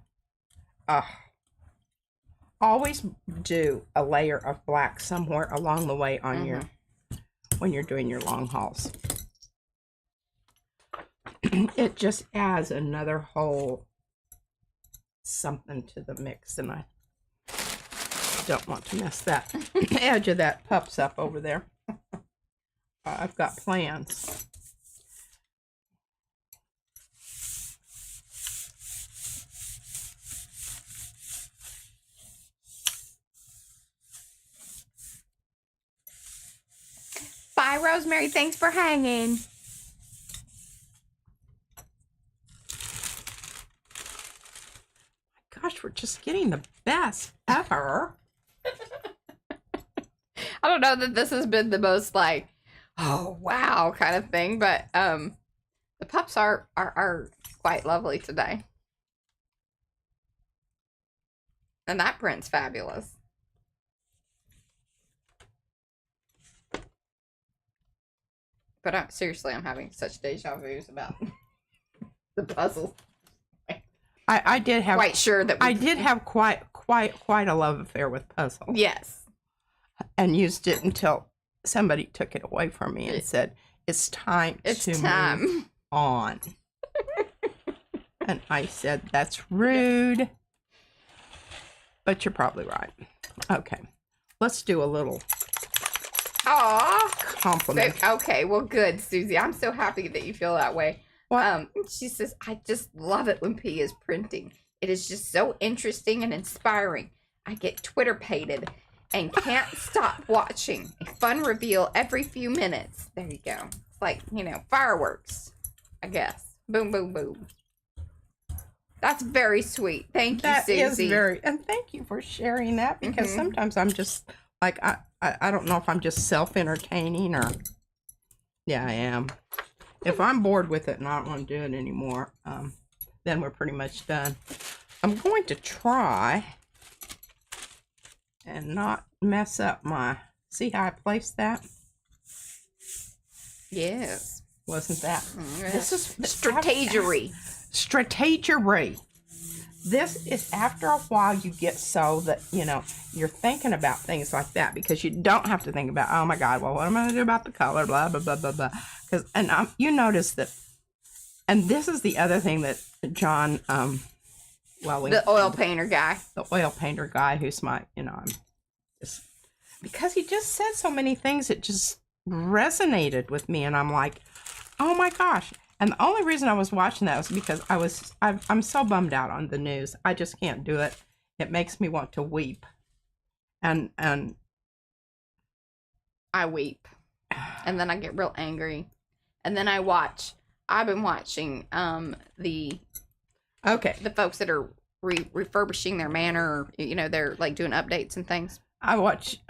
Always do a layer of black somewhere along the way on when you're doing your long hauls. It just adds another whole something to the mix, and I don't want to mess that edge of that pups up over there. I've got plans. Bye, Rosemary. Thanks for hanging. Gosh, kids were just getting the best ever. I don't know that this has been the most like, oh wow kind of thing, but the pups are quite lovely today. And that print's fabulous. But seriously, I'm having such deja vus about the puzzle. I did have quite sure that I did have quite a love affair with puzzle. Yes. And used it until somebody took it away from me and said, "It's time to move on." And I said, "That's rude." But you're probably right. Okay. Let's do a little compliment. Okay, well, good, Susie. I'm so happy that you feel that way. What? She says, I just love it when P is printing. It is just so interesting and inspiring. I get Twitter-pated and can't stop watching a fun reveal every few minutes. There you go. It's like, you know, fireworks, I guess. Boom, boom, boom. That's very sweet. Thank you, Susie. That is very, and thank you for sharing that, because sometimes I'm just like, I don't know if I'm just self-entertaining or, yeah, I am. If I'm bored with it and I don't want to do it anymore, then we're pretty much done. I'm going to try and not mess up my, see how I placed that? Yes. Wasn't that? This is strategery. Strategery. This is after a while you get so that, you know, you're thinking about things like that, because you don't have to think about, oh my God, well, what am I going to do about the color, blah, blah, blah, blah, blah. And you notice that, and this is the other thing that John, the oil painter guy, who's my, you know, I'm just, because he just said so many things that just resonated with me, and I'm like, oh my gosh. And the only reason I was watching that was because I'm so bummed out on the news. I just can't do it. It makes me want to weep. And I weep. And then I get real angry. And then I've been watching the folks that are refurbishing their manor, you know, they're like doing updates and things. I watch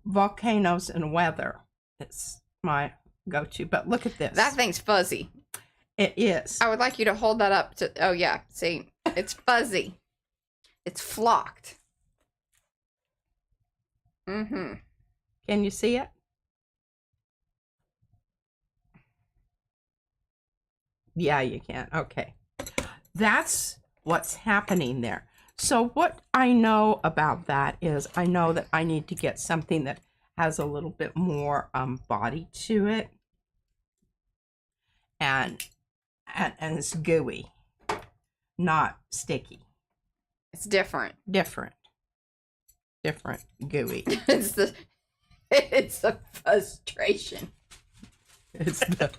volcanoes and weather. It's my go-to, but look at this. That thing's fuzzy. It is. I would like you to hold that up to, oh yeah, see, it's fuzzy. It's flocked. Mm-hmm. Can you see it? Yeah, you can. Okay. That's what's happening there. So what I know about that is I know that I need to get something that has a little bit more body to it. And it's gooey, not sticky. It's different. Different gooey. It's a frustration. It's the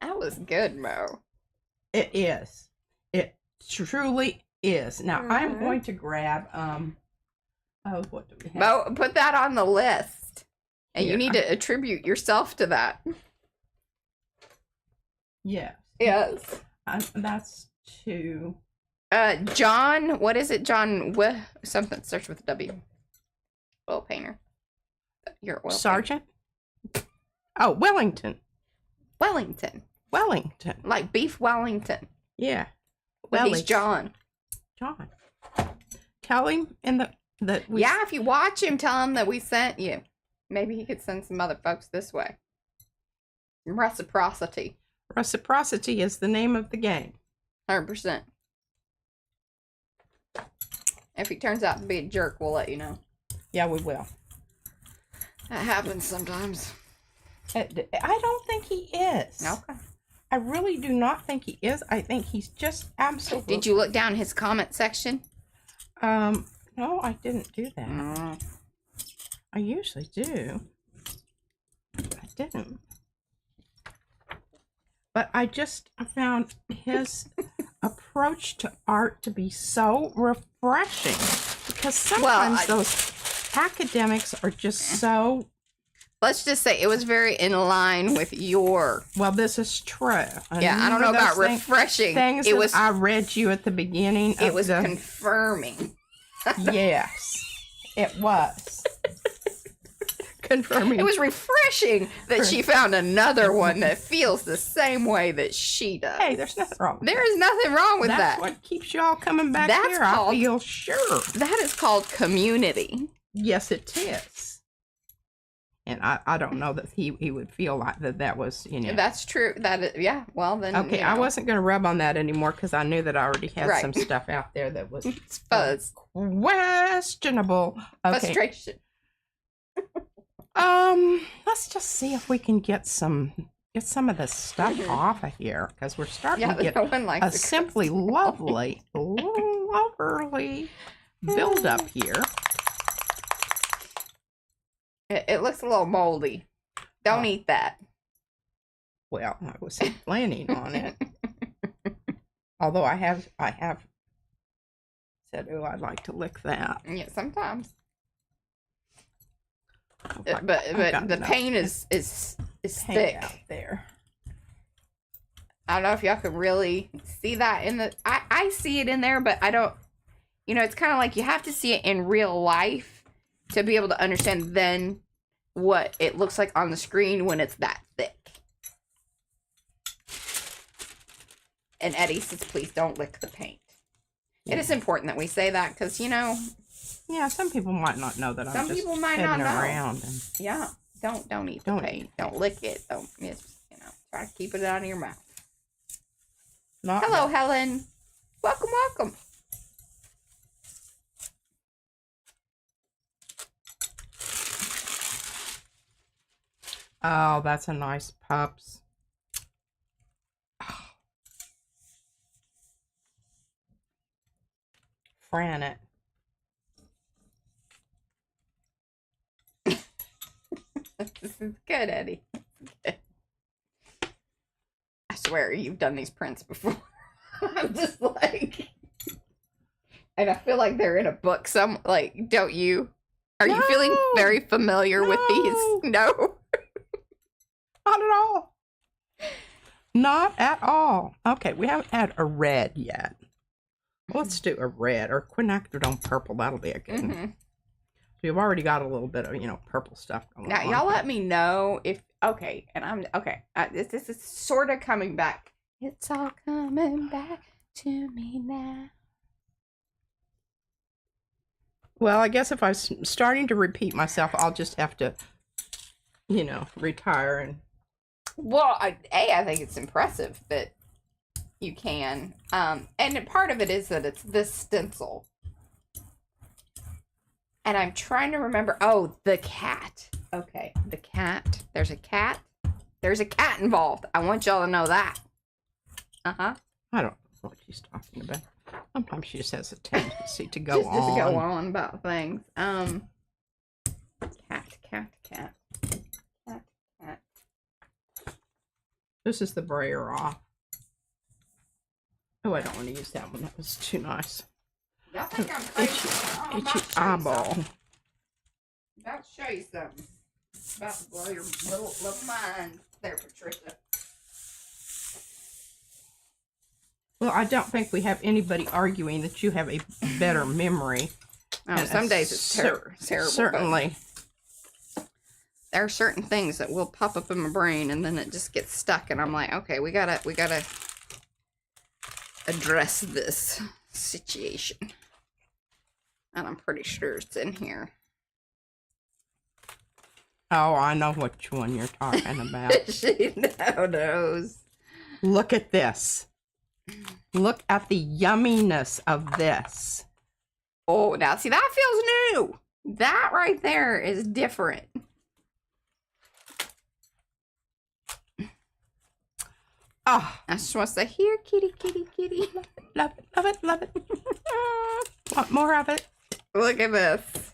That was good, Mo. It is. It truly is. Now I'm going to grab what do we have? Mo, put that on the list. And Yeah. you need to attribute yourself to that. Yes. Yes. That's two. John, what is it? John, something starts with a W. Oil painter. Your oil Sergeant? Painter. Oh, Wellington. Wellington. Like beef Wellington. Yeah. But he's John. John. Tell him that we... Yeah, if you watch him, tell him that we sent you. Maybe he could send some other folks this way. Reciprocity. Reciprocity is the name of the game. 100%. If he turns out to be a jerk, we'll let you know. Yeah, we will. That happens sometimes. I don't think he is. Okay. I really do not think he is. I think he's just absolutely... Did you look down his comment section? No, I didn't do that. I usually do. I didn't. But I found his approach to art to be so refreshing, because sometimes those academics are just so let's just say it was very in line with your. Well, this is true. Yeah, I don't know about refreshing. Things it was. I read you at the beginning. It was confirming. Yes, it was. Confirming. It was refreshing that she found another one that feels the same way that she does. Hey, there's nothing wrong with There is nothing wrong with that. That's what keeps y'all coming back That's here, called- I feel sure. That is called community. Yes, it is. And I don't know that he would feel like that was, you know. That's true. That is, yeah, well then. Okay, you know. I wasn't going to rub on that anymore because I knew that I already had some stuff out there that was It's fuzz. questionable. Okay. Frustration. Let's just see if we can get some of this stuff off of here because we're starting to get no one likes a simply lovely build up here. It looks a little moldy. Don't eat that. Well, I was planning on it. Although I have said, oh, I'd like to lick that. Yeah, sometimes. But the paint is thick out there. I don't know if y'all can really see that in the. I see it in there, but I don't. You know, it's kind of like you have to see it in real life to be able to understand then what it looks like on the screen when it's that thick. And Eddie says, please don't lick the paint. Yeah. It is important that we say that because, you know. Yeah, some people might not know that. Some I'm just people might not know. Around and yeah, don't eat the paint. Don't lick it. Don't, just, you know, try to keep it out of your mouth. Hello, Helen. Welcome, welcome. Oh, that's a nice pups. Oh. Fran it. This is good, Eddie. Good. I swear you've done these prints before. I'm just like, and I feel like they're in a book. Some like, don't you? Are you feeling very familiar with these? No. Not at all. Not at all. Okay, we haven't had a red yet. Let's do a red or quinacridone purple. That'll be a good one. So you've already got a little bit of, you know, purple stuff going on. Now, y'all let me know if, okay, and I'm, okay, this is sort of coming back. It's all coming back to me now. Well, I guess if I'm starting to repeat myself, I'll just have to, you know, retire and... Well, I think it's impressive that you can. And part of it is that it's this stencil. And I'm trying to remember. Oh, the cat. Okay, the cat. There's a cat. There's a cat involved. I want y'all to know that. Uh-huh. I don't know what she's talking about. Sometimes she just has a tendency to go on. Just to go on about things. Cat. This is the brayer off. Oh, I don't want to use that one. That was too nice. Y'all think I'm crazy? Itchy eyeball. About to show you something. About to blow your little mind there, Patricia. Well, I don't think we have anybody arguing that you have a better memory. Oh, some days it's terrible. Certainly. There are certain things that will pop up in my brain and then it just gets stuck and I'm like, okay, we gotta address this situation. And I'm pretty sure it's in here. Oh, I know which one you're talking about. She knows. Look at this. Look at the yumminess of this. Oh, now see, that feels new. That right there is different. Oh, I just want to say, here, kitty. love it. Want more of it? Look at this.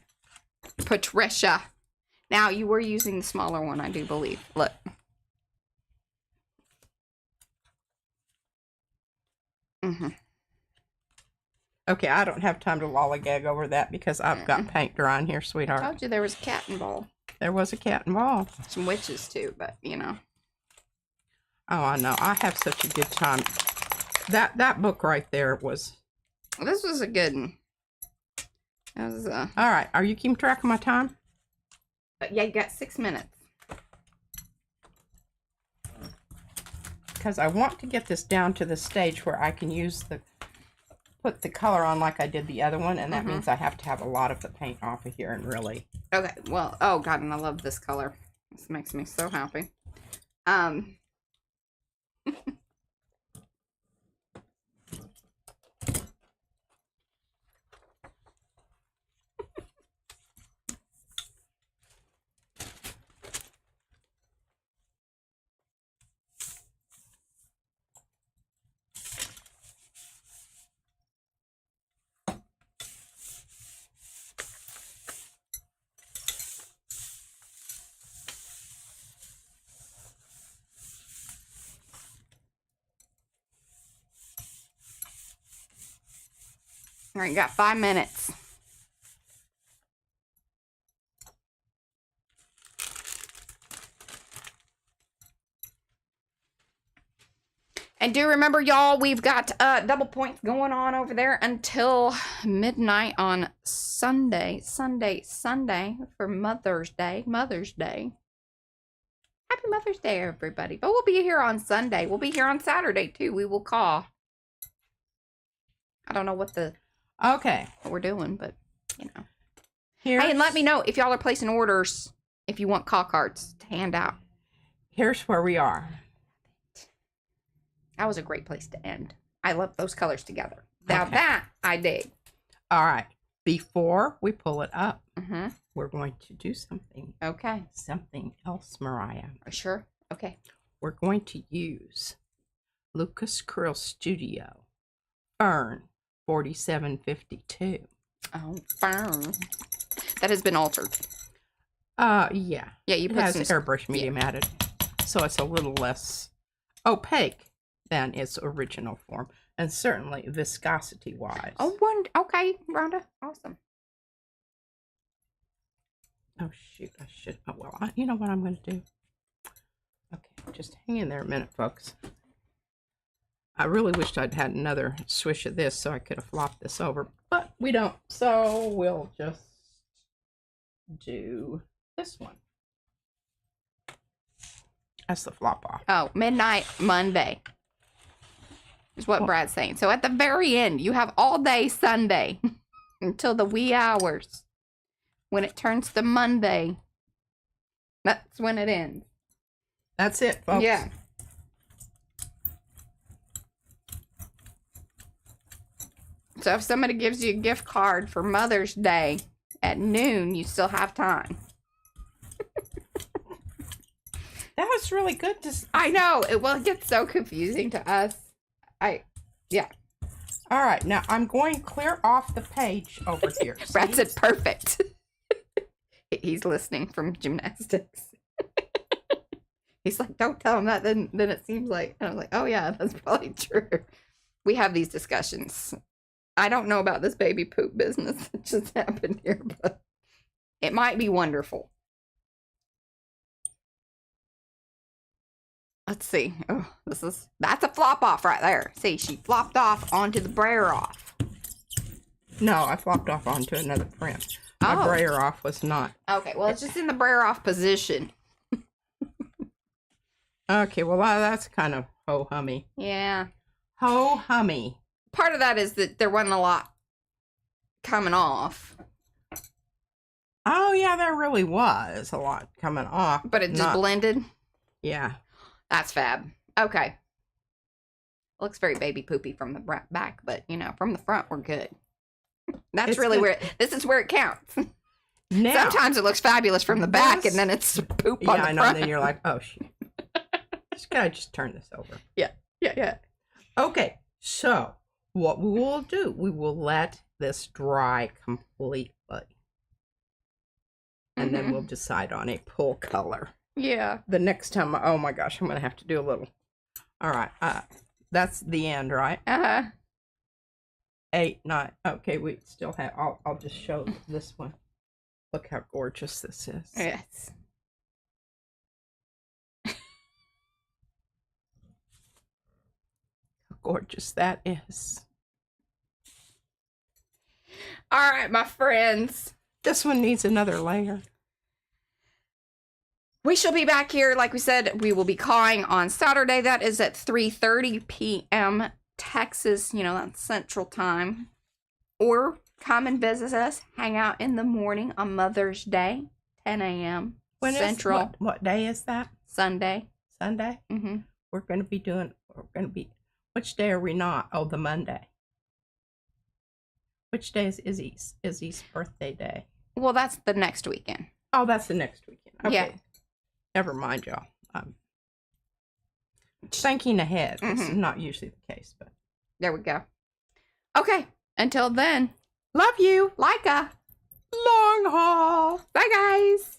Patricia. Now, you were using the smaller one, I do believe. Look. Okay, I don't have time to lollygag over that because I've got paint drying here, sweetheart. I told you there was a cat involved. There was a cat involved. Some witches too, but you know. Oh, I know. I have such a good time. That book right there was... This was a good one. That was All right. Are you keeping track of my time? Yeah, you got 6 minutes. Because I want to get this down to the stage where I can put the color on like I did the other one, and that means I have to have a lot of the paint off of here and really... Okay, well, oh god, and I love this color. This makes me so happy. All right, you got 5 minutes. And do remember, y'all, we've got double points going on over there until midnight on Sunday for Mother's Day. Happy Mother's Day, everybody. But we'll be here on Sunday. We'll be here on Saturday, too. We will call. I don't know what we're doing, but, you know. Hey, and let me know if y'all are placing orders, if you want call cards to hand out. Here's where we are. That was a great place to end. I love those colors together. Now that I dig. All right. Before we pull it up, we're going to do something. Okay. Something else, Mariah. Sure. Okay. We're going to use Lucas Krill Studio Fern 4752. Oh, Fern. That has been altered. Yeah. Yeah, you put it has some airbrush medium added, so it's a little less opaque than its original form, and certainly viscosity wise. Oh, okay, Rhonda, awesome. Oh shoot, I should. Oh well, you know what I'm going to do. Okay, just hang in there a minute, folks. I really wished I'd had another swish of this so I could have flopped this over, but we don't. So we'll just do this one. That's the flop off. Oh, midnight Monday is what Brad's saying. So at the very end, you have all day Sunday until the wee hours. When it turns to Monday, that's when it ends. That's it, folks. Yeah. So if somebody gives you a gift card for Mother's Day at noon, you still have time. That was really good. I know. It gets so confusing to us. Yeah. All right. Now I'm going to clear off the page over here. Brad said perfect. He's listening from gymnastics. He's like, don't tell him that. Then it seems like, and I was like, oh yeah, that's probably true. We have these discussions. I don't know about this baby poop business that just happened here, but it might be wonderful. Let's see. Oh, that's a flop off right there. See, she flopped off onto the brayer off. No, I flopped off onto another print. My brayer off was not. Okay, well, it's just in the brayer off position. Okay, well, that's kind of ho-hummy. Yeah. Ho-hummy. Part of that is that there wasn't a lot coming off. Oh, yeah, there really was a lot coming off. But it just blended? Yeah. That's fab. Okay. Looks very baby poopy from the back, but, you know, from the front, we're good. That's really where this is where it counts. Now, sometimes it looks fabulous from the back, and then it's poop on the front. Yeah, I know, and then you're like, oh, shit. Just gotta turn this over. Yeah. Okay, so what we will do, we will let this dry completely. And then we'll decide on a pull color. Yeah. The next time, oh my gosh, I'm going to have to do a little. All right. That's the end, right? 8, 9. Okay, we still have, I'll just show this one. Look how gorgeous this is. Yes. How gorgeous that is. All right, my friends. This one needs another layer. We shall be back here. Like we said, we will be calling on Saturday. That is at 3:30 p.m. Texas, that's Central Time. Or come and visit us. Hang out in the morning on Mother's Day, 10 a.m. Central. What day is that? Sunday. Sunday? Mm-hmm. Which day are we not? Oh, the Monday. Which day is Izzy's birthday day? Well, that's the next weekend. Oh, that's the next weekend. Okay. Yeah. Never mind, y'all. Thinking ahead. This is not usually the case, but there we go. Okay. Until then, love you. like a long haul. bye, guys.